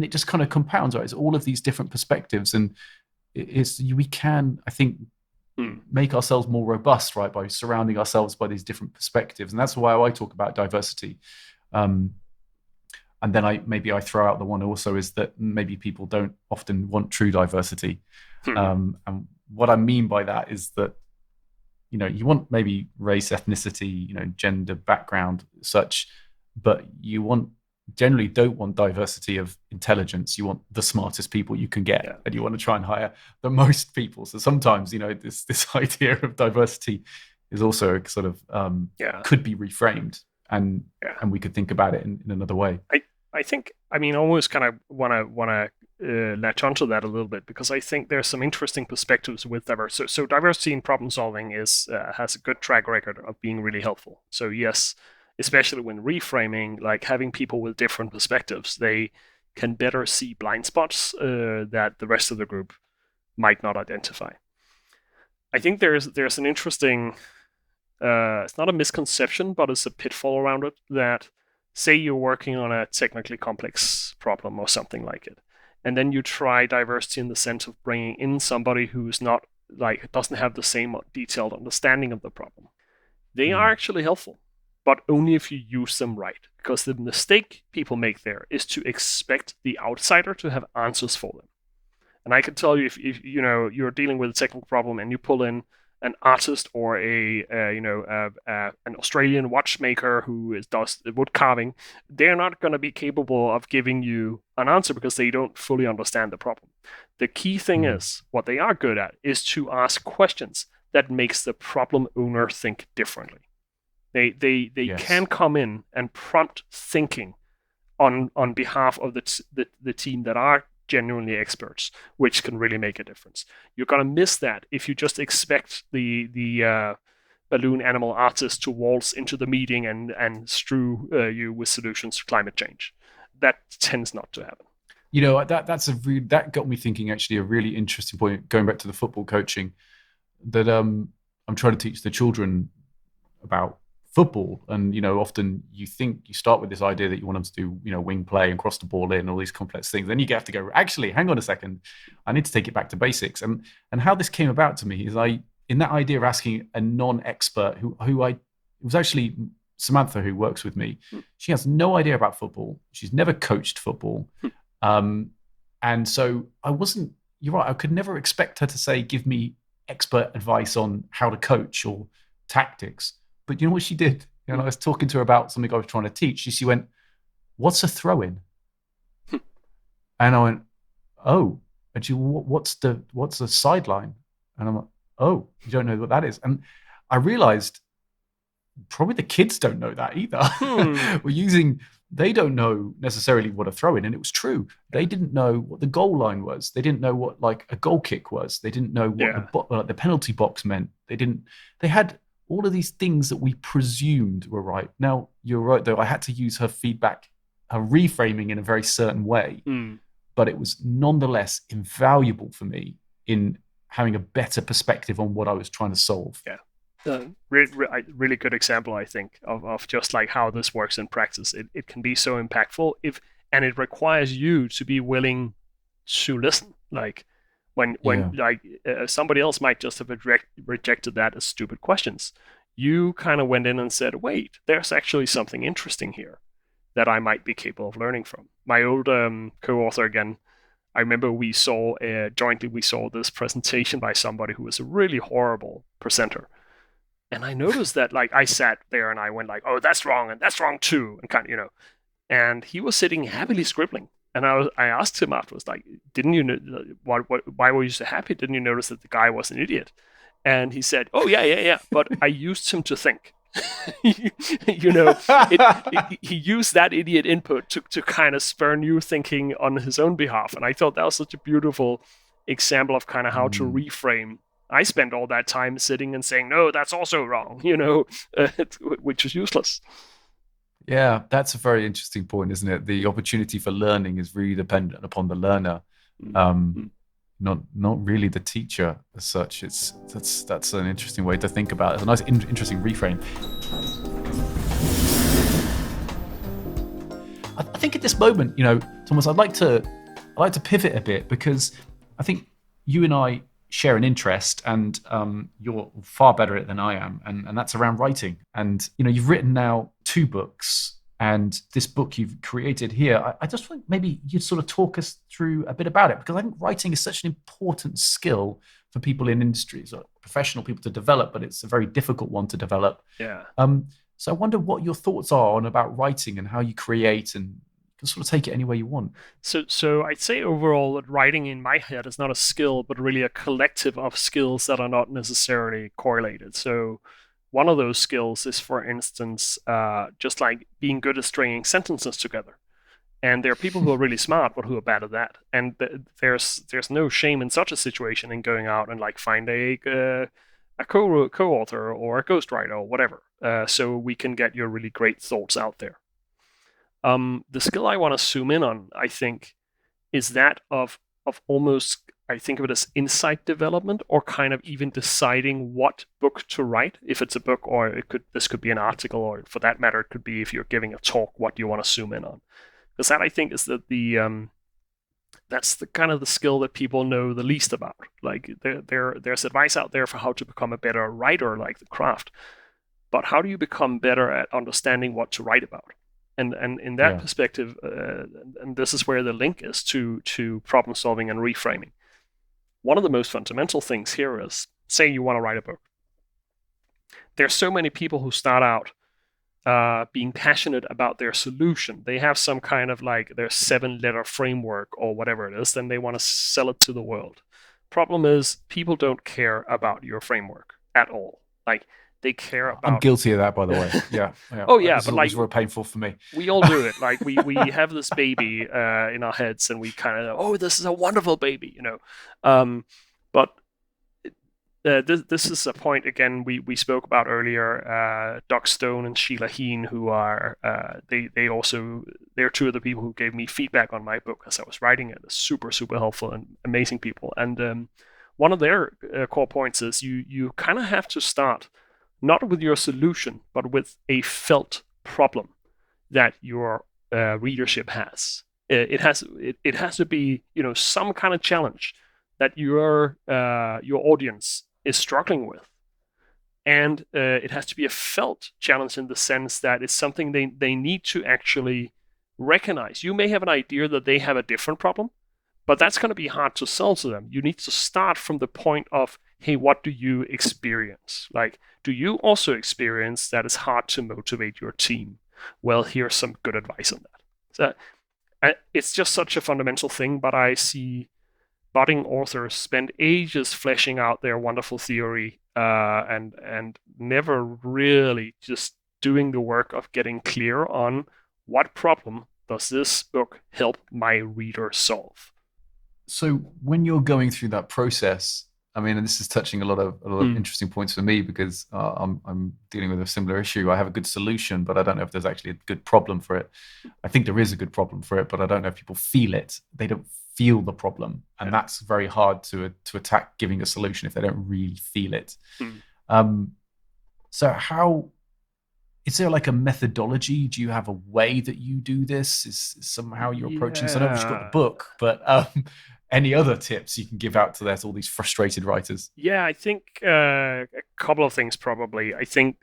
it just kind of compounds, right? It's all of these different perspectives. And we can, I think, make ourselves more robust, right, by surrounding ourselves by these different perspectives. And that's why I talk about diversity. And then I throw out the one also is that maybe people don't often want true diversity. And what I mean by that is that, you want maybe race, ethnicity, gender, background, such, but you generally don't want diversity of intelligence. You want the smartest people you can get, and you want to try and hire the most people. So sometimes, this idea of diversity is also sort of could be reframed, and we could think about it in another way. I think, I almost kind of want to latch onto that a little bit, because I think there's some interesting perspectives with diversity. So diversity in problem solving has a good track record of being really helpful. So yes, especially when reframing, like having people with different perspectives, they can better see blind spots that the rest of the group might not identify. I think there's an interesting, it's not a misconception, but it's a pitfall around it, that say you're working on a technically complex problem or something like it, and then you try diversity in the sense of bringing in somebody who's not, doesn't have the same detailed understanding of the problem. They are actually helpful, but only if you use them right. Because the mistake people make there is to expect the outsider to have answers for them. And I can tell you, if you're dealing with a technical problem and you pull in an artist or an Australian watchmaker who does wood carving, they're not going to be capable of giving you an answer because they don't fully understand the problem. The key thing is, what they are good at is to ask questions that makes the problem owner think differently. They can come in and prompt thinking on behalf of the team that are genuinely experts, which can really make a difference. You're going to miss that if you just expect the balloon animal artist to waltz into the meeting and strew you with solutions to climate change. That tends not to happen. That got me thinking, actually, a really interesting point, going back to the football coaching, that I'm trying to teach the children about football. And, often you start with this idea that you want them to do, wing play and cross the ball in, all these complex things. Then you have to go, actually, hang on a second, I need to take it back to basics. And how this came about to me is in that idea of asking a non-expert it was actually Samantha who works with me. She has no idea about football. She's never coached football. And so you're right, I could never expect her to say, give me expert advice on how to coach or tactics. But you know what she did? I was talking to her about something I was trying to teach. She went, "What's a throw-in?" And I went, "Oh." And she, "What's a sideline?" And I'm like, "Oh, you don't know what that is?" And I realized probably the kids don't know that either. They don't know necessarily what a throw-in, and it was true. They didn't know what the goal line was. They didn't know what a goal kick was. They didn't know what the penalty box meant. They had all of these things that we presumed were right. Now, you're right, though. I had to use her feedback, her reframing in a very certain way, but it was nonetheless invaluable for me in having a better perspective on what I was trying to solve. Yeah. Really good example, I think, of just like how this works in practice. It can be so impactful and it requires you to be willing to listen. Like when somebody else might just have rejected that as stupid questions. You kind of went in and said, wait, there's actually something interesting here that I might be capable of learning from. My old co-author again, I remember we saw jointly this presentation by somebody who was a really horrible presenter. And I noticed that, like, I sat there and I went like, oh, that's wrong and that's wrong too, and kind of, and he was sitting happily scribbling. And I asked him afterwards, like, didn't you know why were you so happy? Didn't you notice that the guy was an idiot? And he said, oh yeah, but I used him to think. He used that idiot input to kind of spur new thinking on his own behalf. And I thought that was such a beautiful example of kind of how to reframe. I spent all that time sitting and saying, no, that's also wrong, which is useless. Yeah, that's a very interesting point, isn't it? The opportunity for learning is really dependent upon the learner, not really the teacher as such. That's an interesting way to think about it. It's a nice, interesting reframe. I think at this moment, Thomas, I'd like to pivot a bit, because I think you and I share an interest, and you're far better at it than I am, and that's around writing. And you've written now 2 books, and this book you've created here. I just think maybe you'd sort of talk us through a bit about it, because I think writing is such an important skill for people in industries or professional people to develop, but it's a very difficult one to develop. Yeah. So I wonder what your thoughts are on about writing and how you create, and you can sort of take it anywhere you want. So I'd say overall that writing in my head is not a skill, but really a collective of skills that are not necessarily correlated. So one of those skills is, for instance, just like being good at stringing sentences together. And there are people who are really smart, but who are bad at that. And there's no shame in such a situation in going out and like find a co-author or a ghostwriter or whatever, so we can get your really great thoughts out there. The skill I want to zoom in on, I think, is that of almost, I think of it as insight development, or kind of even deciding what book to write. If it's a book, or this could be an article, or for that matter, it could be if you're giving a talk, what you want to zoom in on. Because that, I think, is that's the kind of the skill that people know the least about. Like there's advice out there for how to become a better writer, like the craft. But how do you become better at understanding what to write about? And in that perspective, and this is where the link is to problem solving and reframing. One of the most fundamental things here is, say you want to write a book. There's so many people who start out being passionate about their solution. They have some kind of like their 7-letter framework or whatever it is, then they want to sell it to the world. Problem is, people don't care about your framework at all. Like, they care about... I'm guilty of that, by the way. Yeah. Oh yeah, but like, real painful for me. We all do it. Like we have this baby in our heads, and we kind of, oh, this is a wonderful baby, But this is a point again we spoke about earlier. Doc Stone and Sheila Heen, who are they're 2 of the people who gave me feedback on my book as I was writing it. Super helpful and amazing people. And one of their core points is you kind of have to start not with your solution, but with a felt problem that your readership has. It has to be some kind of challenge that your audience is struggling with, and it has to be a felt challenge in the sense that it's something they need to actually recognize. You may have an idea that they have a different problem, but that's going to be hard to sell to them. You need to start from the point of, hey, what do you experience? Like, do you also experience that it's hard to motivate your team? Well, here's some good advice on that. So it's just such a fundamental thing, but I see budding authors spend ages fleshing out their wonderful theory and never really just doing the work of getting clear on what problem does this book help my reader solve. So when you're going through that process, I mean, and this is touching a lot of Mm. interesting points for me because I'm dealing with a similar issue. I have a good solution, but I don't know if there's actually a good problem for it. I think there is a good problem for it, but I don't know if people feel it. They don't feel the problem, and Yeah. that's very hard to attack giving a solution if they don't really feel it. Mm. Um, so how is there like a methodology? Do you have a way that you do this? Is somehow you're approaching this? I know you've got the Yeah. book, but any other tips you can give out to all these frustrated writers? Yeah, I think a couple of things probably. I think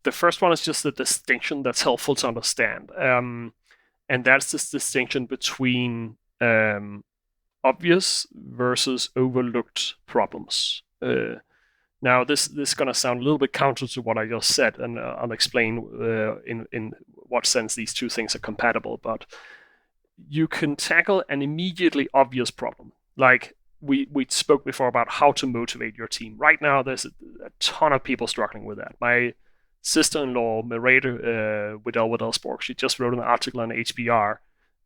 the first one is just the distinction that's helpful to understand. And that's this distinction between obvious versus overlooked problems. Now, this is going to sound a little bit counter to what I just said, and I'll explain in what sense these two things are compatible. But you can tackle an immediately obvious problem, like we spoke before about how to motivate your team. Right now, there's a ton of people struggling with that. My sister-in-law, Merete Wedell-Wedellsborg, she just wrote an article on HBR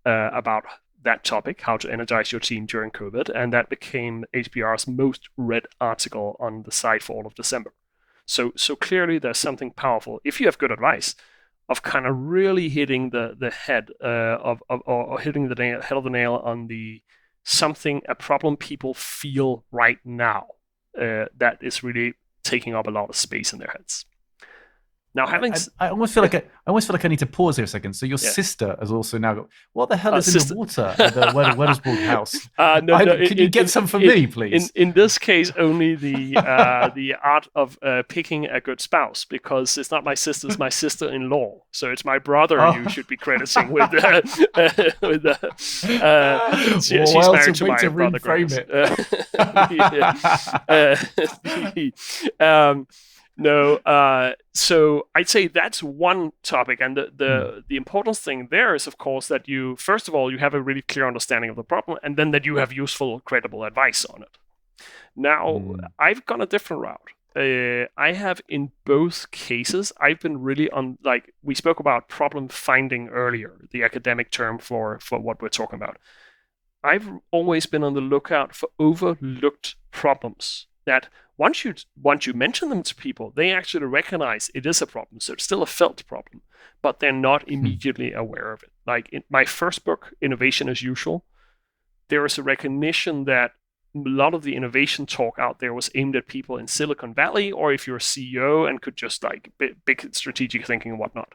about that topic, how to energize your team during COVID, and that became HBR's most read article on the site for all of December. So clearly there's something powerful, if you have good advice, of kind of really hitting the head or hitting the head of the nail on the a problem people feel right now that is really taking up a lot of space in their heads. Now, I almost feel like I need to pause here a second. So your sister has also now got what the hell is in the water at the Wedell-Wedellsborg house? Can you get some for me, please? In this case, only the art of picking a good spouse, because it's not my sister, it's my sister-in-law. So it's my brother you should be crediting with. She's married to my brother. No, so I'd say that's one topic, and the important thing there is, of course, that you first of all you have a really clear understanding of the problem, and then that you have useful, credible advice on it. Now, I've gone a different route. I have in both cases, I've been really on, like we spoke about problem finding earlier, the academic term for what we're talking about. I've always been on the lookout for overlooked problems that once you mention them to people, they actually recognize it is a problem. So it's still a felt problem, but they're not immediately aware of it. Like in my first book, Innovation as Usual, there is a recognition that a lot of the innovation talk out there was aimed at people in Silicon Valley, or if you're a CEO and could just like big strategic thinking and whatnot.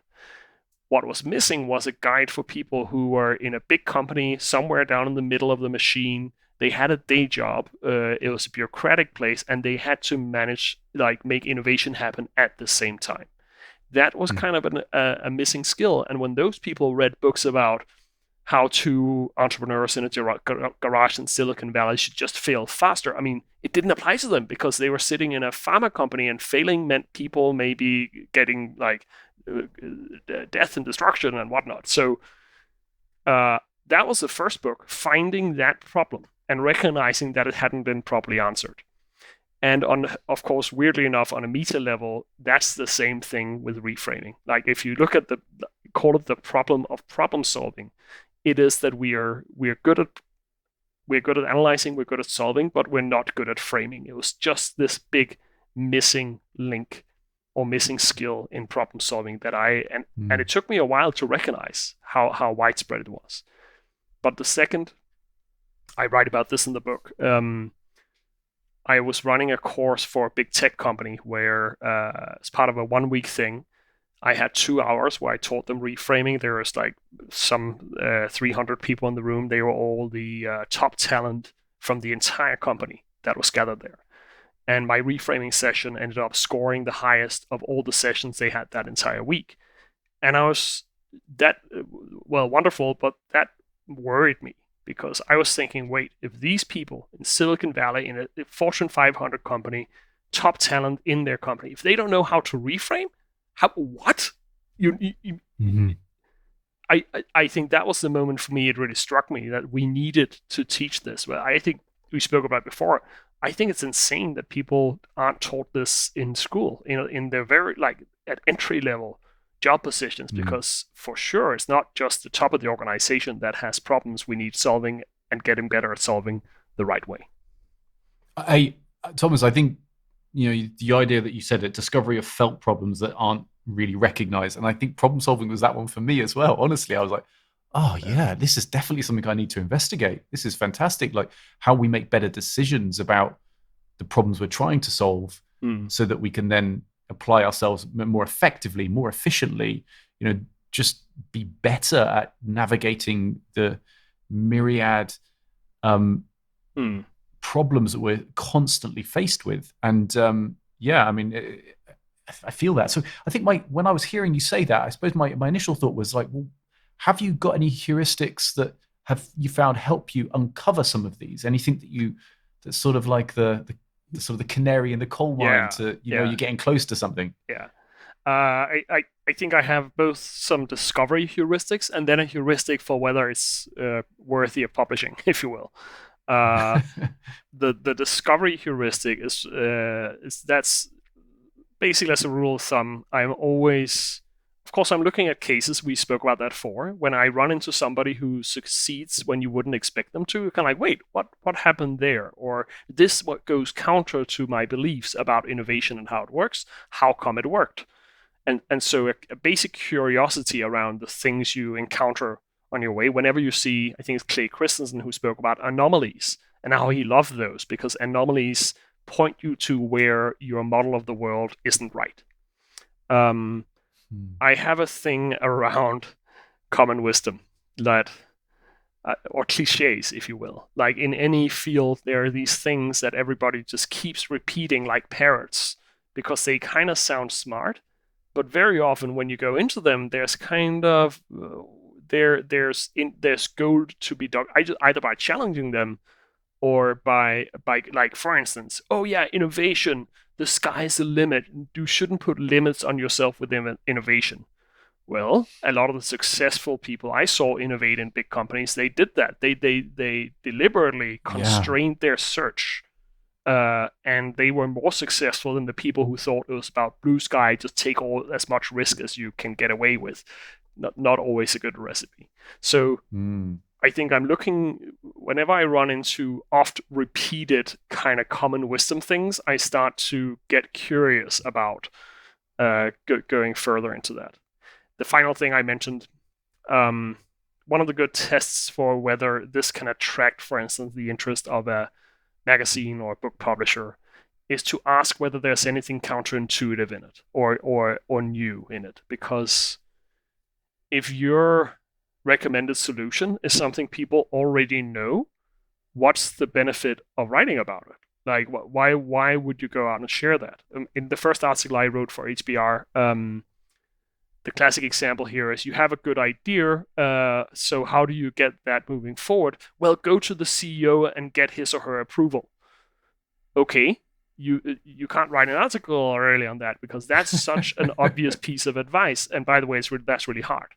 What was missing was a guide for people who were in a big company somewhere down in the middle of the machine. They had a day job. It was a bureaucratic place, and they had to manage, like, make innovation happen at the same time. That was kind of a missing skill. And when those people read books about how two entrepreneurs in a garage in Silicon Valley should just fail faster, I mean, it didn't apply to them because they were sitting in a pharma company, and failing meant people maybe getting like death and destruction and whatnot. So that was the first book, finding that problem and recognizing that it hadn't been properly answered. And of course, weirdly enough, on a meta level, that's the same thing with reframing. Like if you look at call it the problem of problem solving, it is that we're good at analyzing, we're good at solving, but we're not good at framing. It was just this big missing link or missing skill in problem solving that and it took me a while to recognize how widespread it was. But the second, I write about this in the book, I was running a course for a big tech company where, as part of a 1-week thing, I had 2 hours where I taught them reframing. There was like some 300 people in the room. They were all the top talent from the entire company that was gathered there. And my reframing session ended up scoring the highest of all the sessions they had that entire week. And I was wonderful, but that worried me because I was thinking, wait, if these people in Silicon Valley, in a Fortune 500 company, top talent in their company, if they don't know how to reframe, what? I think that was the moment for me. It really struck me that we needed to teach this. Well, I think we spoke about before. I think it's insane that people aren't taught this in school, in their very, like, at entry level job positions, because for sure it's not just the top of the organization that has problems we need solving and getting better at solving the right way. I Thomas, I think the idea that you said it, discovery of felt problems that aren't really recognized, and I think problem solving was that one for me as well. Honestly, I was like, oh Yeah. yeah, this is definitely something I need to investigate. This is fantastic. Like how we make better decisions about the problems we're trying to solve, Mm. so that we can then apply ourselves more effectively, more efficiently. Just be better at navigating the myriad um, Mm. problems that we're constantly faced with. And yeah, I mean, I feel that. So I think when I was hearing you say that, I suppose my initial thought was like, well, have you got any heuristics that have you found help you uncover some of these? Anything that's sort of like the sort of the canary in the coal mine Yeah. to Yeah. you're getting close to something. Yeah. I think I have both some discovery heuristics and then a heuristic for whether it's worthy of publishing, if you will. Uh, the discovery heuristic is that's basically, as a rule of thumb, I'm always, of course, I'm looking at cases. We spoke about that before. When I run into somebody who succeeds when you wouldn't expect them to, you're kind of like, wait, what happened there? Or this what goes counter to my beliefs about innovation and how it works. How come it worked? And so a basic curiosity around the things you encounter on your way. Whenever you see, I think it's Clay Christensen who spoke about anomalies and how he loved those because anomalies point you to where your model of the world isn't right. Um, I have a thing around common wisdom that, or cliches, if you will. Like in any field, there are these things that everybody just keeps repeating like parrots because they kind of sound smart, but very often when you go into them, there's kind of there's gold to be dug either by challenging them or by like for instance, oh yeah, innovation, the sky's the limit. You shouldn't put limits on yourself with innovation. Well, a lot of the successful people I saw innovate in big companies, they did that. They deliberately Yeah. constrained their search, and they were more successful than the people who thought it was about blue sky, just take all as much risk as you can get away with. Not always a good recipe. So Mm. I think I'm looking whenever I run into oft repeated kind of common wisdom things, I start to get curious about going further into that. The final thing I mentioned, um, one of the good tests for whether this can attract, for instance, the interest of a magazine or book publisher is to ask whether there's anything counterintuitive in it or new in it. Because if your recommended solution is something people already know, what's the benefit of writing about it? Like, why would you go out and share that? In the first article I wrote for HBR, the classic example here is you have a good idea, so how do you get that moving forward? Well, go to the CEO and get his or her approval. Okay, you can't write an article early on that because that's such an obvious piece of advice. And by the way, that's really hard.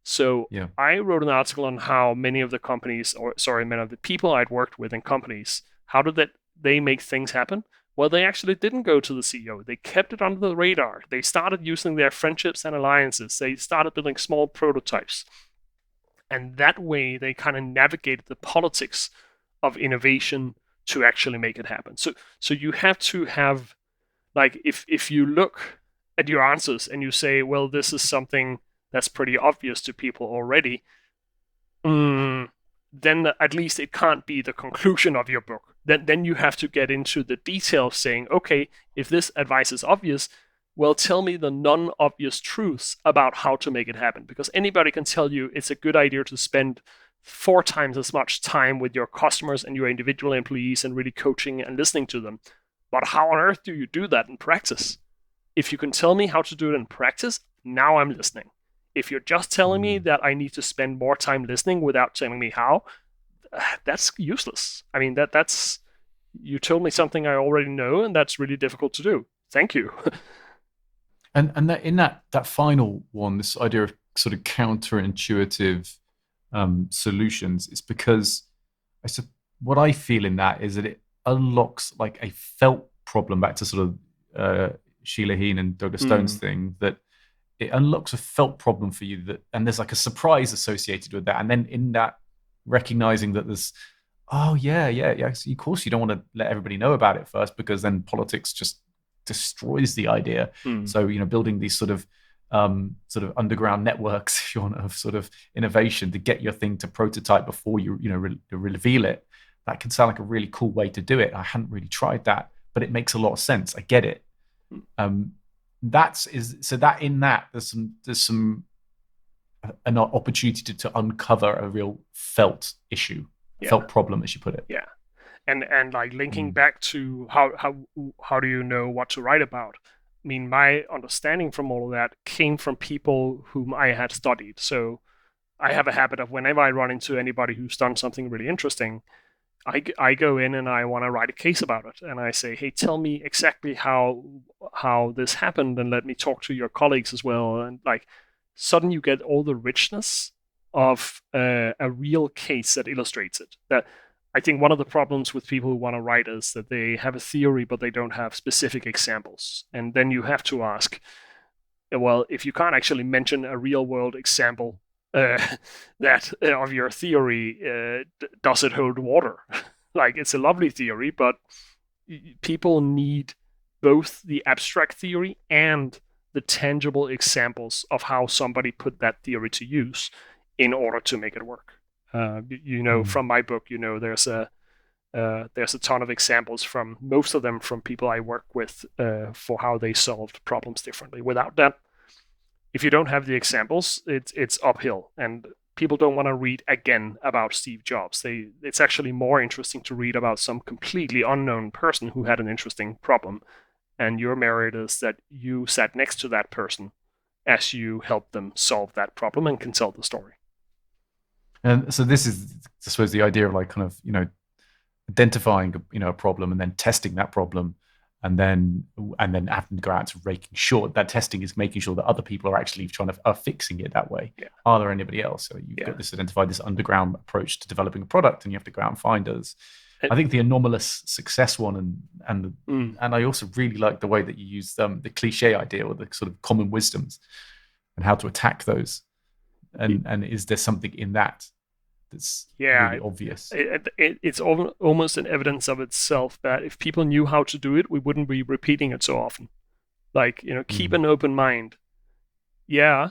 So Yeah. I wrote an article on how many of the companies, or sorry, many of the people I'd worked with in companies, how did they make things happen? Well, they actually didn't go to the CEO. They kept it under the radar. They started using their friendships and alliances. They started building small prototypes. And that way they kind of navigated the politics of innovation to actually make it happen. So you have to have, like, if you look at your answers and you say, well, this is something that's pretty obvious to people already, then at least it can't be the conclusion of your book. Then you have to get into the details saying, okay, if this advice is obvious, well, tell me the non-obvious truths about how to make it happen. Because anybody can tell you it's a good idea to spend 4 times as much time with your customers and your individual employees and really coaching and listening to them. But how on earth do you do that in practice? If you can tell me how to do it in practice, now I'm listening. If you're just telling me Mm. that I need to spend more time listening without telling me how, that's useless. I mean, that's you told me something I already know, and that's really difficult to do. Thank you. And that in that final one, this idea of sort of counterintuitive solutions, it's because I said what I feel in that is that it unlocks like a felt problem back to sort of Sheila Heen and Douglas Stone's Mm, thing, that it unlocks a felt problem for you, that and there's like a surprise associated with that, and then in that recognizing that there's Oh yeah. So of course, you don't want to let everybody know about it first because then politics just destroys the idea. Mm. So building these sort of underground networks, if you want, of sort of innovation to get your thing to prototype before reveal it. That can sound like a really cool way to do it. I hadn't really tried that, but it makes a lot of sense. I get it. Um, that's is so that in that there's some an opportunity to uncover a real felt issue, a Yeah, felt problem, as you put it. yeah. And like linking Mm. back to how do you know what to write about? I mean, my understanding from all of that came from people whom I had studied. So I have a habit of whenever I run into anybody who's done something really interesting, I go in and I want to write a case about it, and I say, hey, tell me exactly how this happened, and let me talk to your colleagues as well. And like, suddenly you get all the richness of a real case that illustrates it. That I think one of the problems with people who want to write is that they have a theory, but they don't have specific examples, and then you have to ask, well, if you can't actually mention a real world example uh, that of your theory, does it hold water? Like, it's a lovely theory, but people need both the abstract theory and the tangible examples of how somebody put that theory to use in order to make it work. Mm. From my book, there's a ton of examples from most of them from people I work with for how they solved problems differently. Without that, if you don't have the examples, it's uphill, and people don't want to read again about Steve Jobs. It's actually more interesting to read about some completely unknown person who had an interesting problem, and your merit is that you sat next to that person as you helped them solve that problem and can tell the story. And so this is, I suppose, the idea of like kind of identifying a problem and then testing that problem, and then having to go out to making sure that testing is making sure that other people are actually trying to are fixing it that way. Yeah, Are there anybody else? So you've yeah. got this identified this underground approach to developing a product, and you have to go out and find us. And, I think the anomalous success one, and mm, and I also really like the way that you use the cliche idea or the sort of common wisdoms and how to attack those. And is there something in that that's yeah, really obvious? it's almost an evidence of itself that if people knew how to do it, we wouldn't be repeating it so often. Like, keep Mm. an open mind. Yeah,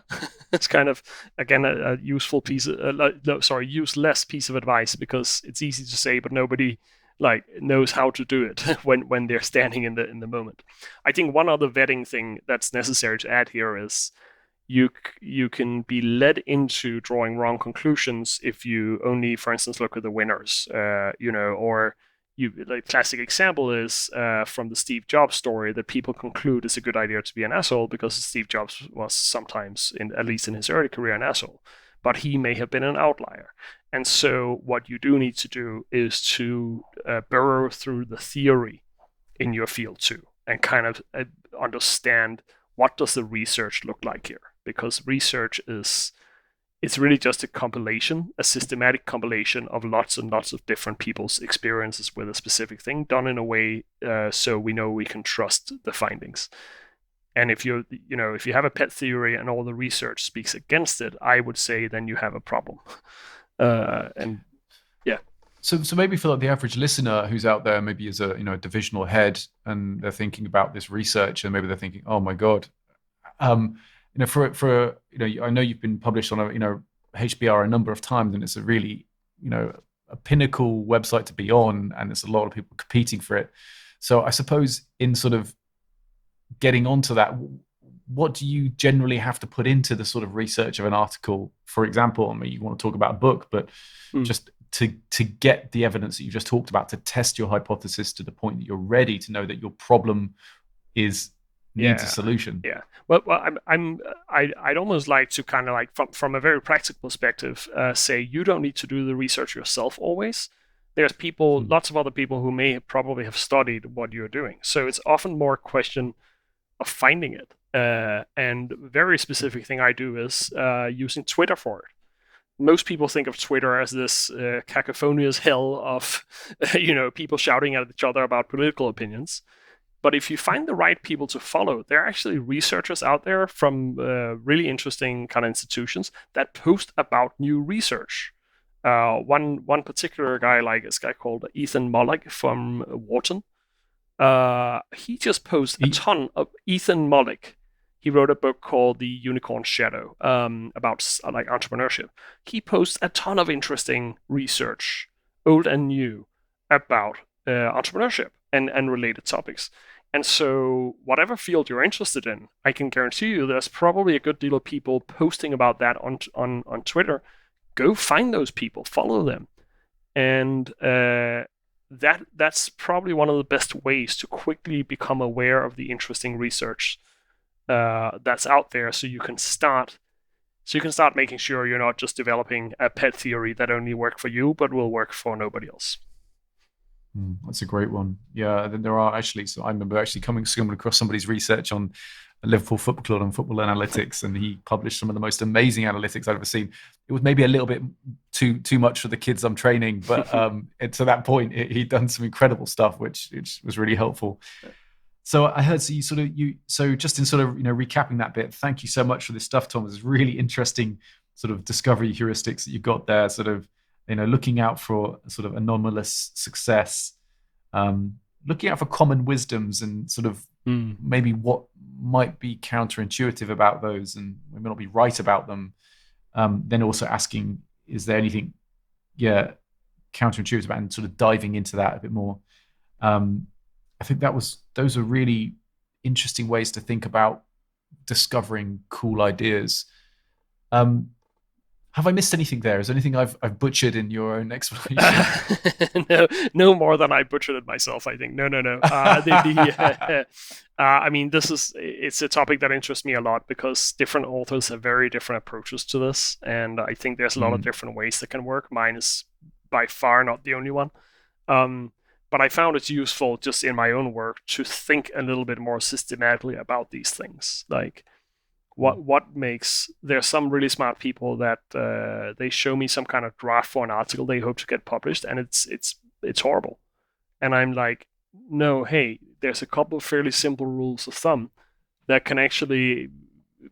it's kind of again a useful piece. No, sorry, useless piece of advice because it's easy to say, but nobody like knows how to do it when they're standing in the moment. I think one other vetting thing that's necessary to add here is you can be led into drawing wrong conclusions if you only, for instance, look at the winners, or like classic example is from the Steve Jobs story that people conclude it's a good idea to be an asshole because Steve Jobs was sometimes, at least in his early career, an asshole, but he may have been an outlier. And so what you do need to do is to burrow through the theory in your field too, and kind of understand what does the research look like here, because research is it's really just a compilation, a systematic compilation of lots and lots of different people's experiences with a specific thing done in a way so we know we can trust the findings. And if you have a pet theory and all the research speaks against it, I would say then you have a problem. And yeah. So maybe for like the average listener who's out there, maybe as a divisional head, and they're thinking about this research, and maybe they're thinking, oh my god, for I know you've been published on HBR a number of times, and it's a really a pinnacle website to be on, and there's a lot of people competing for it. So I suppose in sort of getting onto that, what do you generally have to put into the sort of research of an article? For example, I mean, you want to talk about a book, but Mm. just to get the evidence that you just talked about, to test your hypothesis to the point that you're ready to know that your problem needs a Yeah, solution. yeah. I'd almost like to kind of like from a very practical perspective, say you don't need to do the research yourself always. There's people, Hmm. lots of other people who may probably have studied what you're doing. So it's often more a question of finding it. And a very specific thing I do is using Twitter for it. Most people think of Twitter as this cacophonious hell of people shouting at each other about political opinions. But if you find the right people to follow, there are actually researchers out there from really interesting kind of institutions that post about new research. One particular guy, like this guy called Ethan Mollick from Wharton. He just posts a ton of Ethan Mollick. He wrote a book called The Unicorn Shadow, about like entrepreneurship. He posts a ton of interesting research, old and new, about entrepreneurship and related topics. And so, whatever field you're interested in, I can guarantee you there's probably a good deal of people posting about that on Twitter. Go find those people, follow them, and that's probably one of the best ways to quickly become aware of the interesting research that's out there, so you can start making sure you're not just developing a pet theory that only works for you but will work for nobody else. That's a great one. Yeah, there are actually. So I remember actually coming across somebody's research on Liverpool Football Club and football analytics, and he published some of the most amazing analytics I've ever seen. It was maybe a little bit too much for the kids I'm training, but to that point, he'd done some incredible stuff, which was really helpful. So I heard so just in sort of recapping that bit. Thank you so much for this stuff, Thomas. It's really interesting sort of discovery heuristics that you've got there. Sort of looking out for sort of anomalous success, looking out for common wisdoms and sort of maybe what might be counterintuitive about those and we may not be right about them. Then also asking, is there anything, counterintuitive about, and sort of diving into that a bit more. I think those are really interesting ways to think about discovering cool ideas. Have I missed anything there? Is there anything I've butchered in your own explanation? No more than I butchered it myself, I think. No. I mean, it's a topic that interests me a lot because different authors have very different approaches to this, and I think there's a lot of different ways that can work. Mine is by far not the only one. But I found it useful just in my own work to think a little bit more systematically about these things. Like, what makes, there's some really smart people that they show me some kind of draft for an article they hope to get published, and it's horrible. And I'm like, no, hey, there's a couple of fairly simple rules of thumb that can actually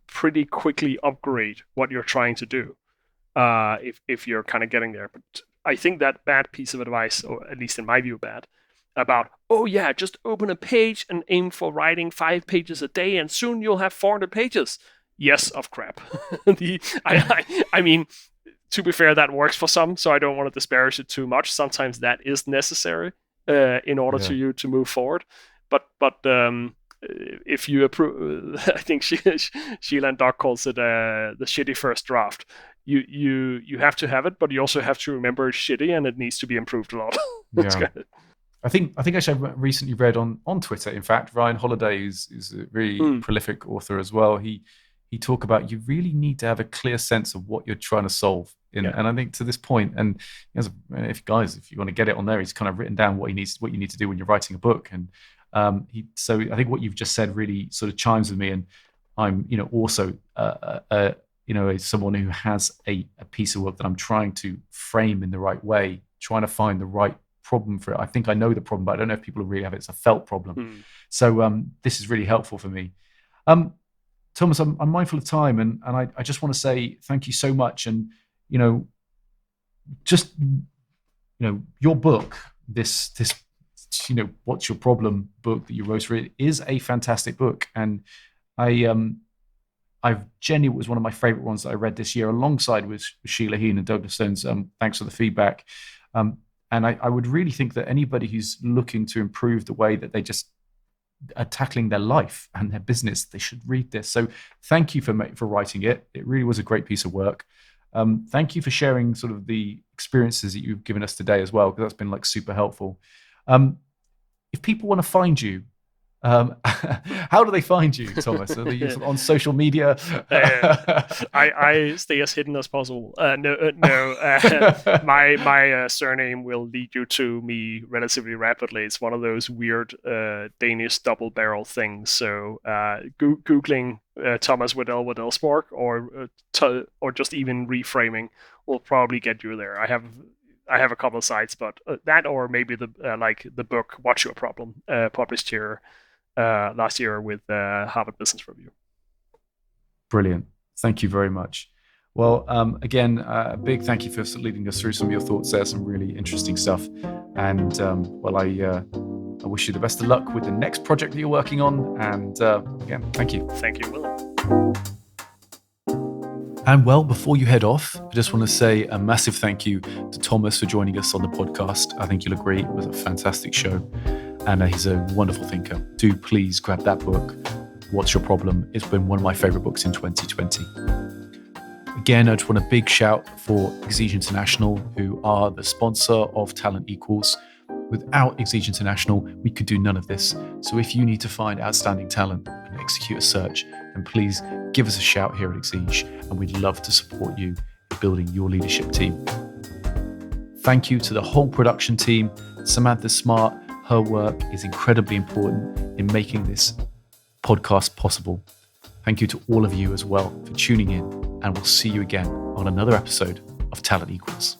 pretty quickly upgrade what you're trying to do, if you're kind of getting there. But I think that bad piece of advice, or at least in my view bad, about, oh yeah, just open a page and aim for writing 5 pages a day and soon you'll have 400 pages. Yes, of crap. I mean, to be fair, that works for some, so I don't want to disparage it too much. Sometimes that is necessary in order to move forward. But if you approve, I think Sheila and Doc calls it the shitty first draft. You have to have it, but you also have to remember it's shitty and it needs to be improved a lot. Yeah. I think actually I recently read on Twitter, in fact, Ryan Holiday is a really prolific author as well. He talked about, you really need to have a clear sense of what you're trying to solve. And I think to this point, and if you want to get it on there, he's kind of written down what you need to do when you're writing a book. And so I think what you've just said really sort of chimes with me. And I'm also someone who has a piece of work that I'm trying to frame in the right way, trying to find the right problem for it. I think I know the problem, but I don't know if people really have it. It's a felt problem. So this is really helpful for me. Thomas, I'm mindful of time, and I just want to say thank you so much. And your book, this What's Your Problem book that you wrote for it, is a fantastic book, and I've genuinely, was one of my favorite ones that I read this year, alongside with Sheila Heen and Douglas Stone's. Thanks for the feedback. And I would really think that anybody who's looking to improve the way that they just are tackling their life and their business, they should read this. So thank you for writing it. It really was a great piece of work. Thank you for sharing sort of the experiences that you've given us today as well, because that's been super helpful. If people want to find you, how do they find you, Thomas? Are they on social media? I stay as hidden as possible. No. My surname will lead you to me relatively rapidly. It's one of those weird Danish double barrel things. So googling Thomas Wedell-Wedellsborg or just even reframing will probably get you there. I have a couple of sites, but that, or maybe the book What's Your Problem, published here last year with Harvard Business Review. Brilliant. Thank you very much. Well, again, a big thank you for leading us through some of your thoughts there, some really interesting stuff. And I wish you the best of luck with the next project that you're working on. And again, thank you. Thank you, Will. And well, before you head off, I just want to say a massive thank you to Thomas for joining us on the podcast. I think you'll agree it was a fantastic show. And he's a wonderful thinker. Do please grab that book, What's Your Problem? It's been one of my favorite books in 2020. Again, I just want a big shout for Exige International, who are the sponsor of Talent Equals. Without Exige International, we could do none of this. So if you need to find outstanding talent and execute a search, then please give us a shout here at Exige, and we'd love to support you in building your leadership team. Thank you to the whole production team. Samantha Smart, her work is incredibly important in making this podcast possible. Thank you to all of you as well for tuning in, and we'll see you again on another episode of Talent Equals.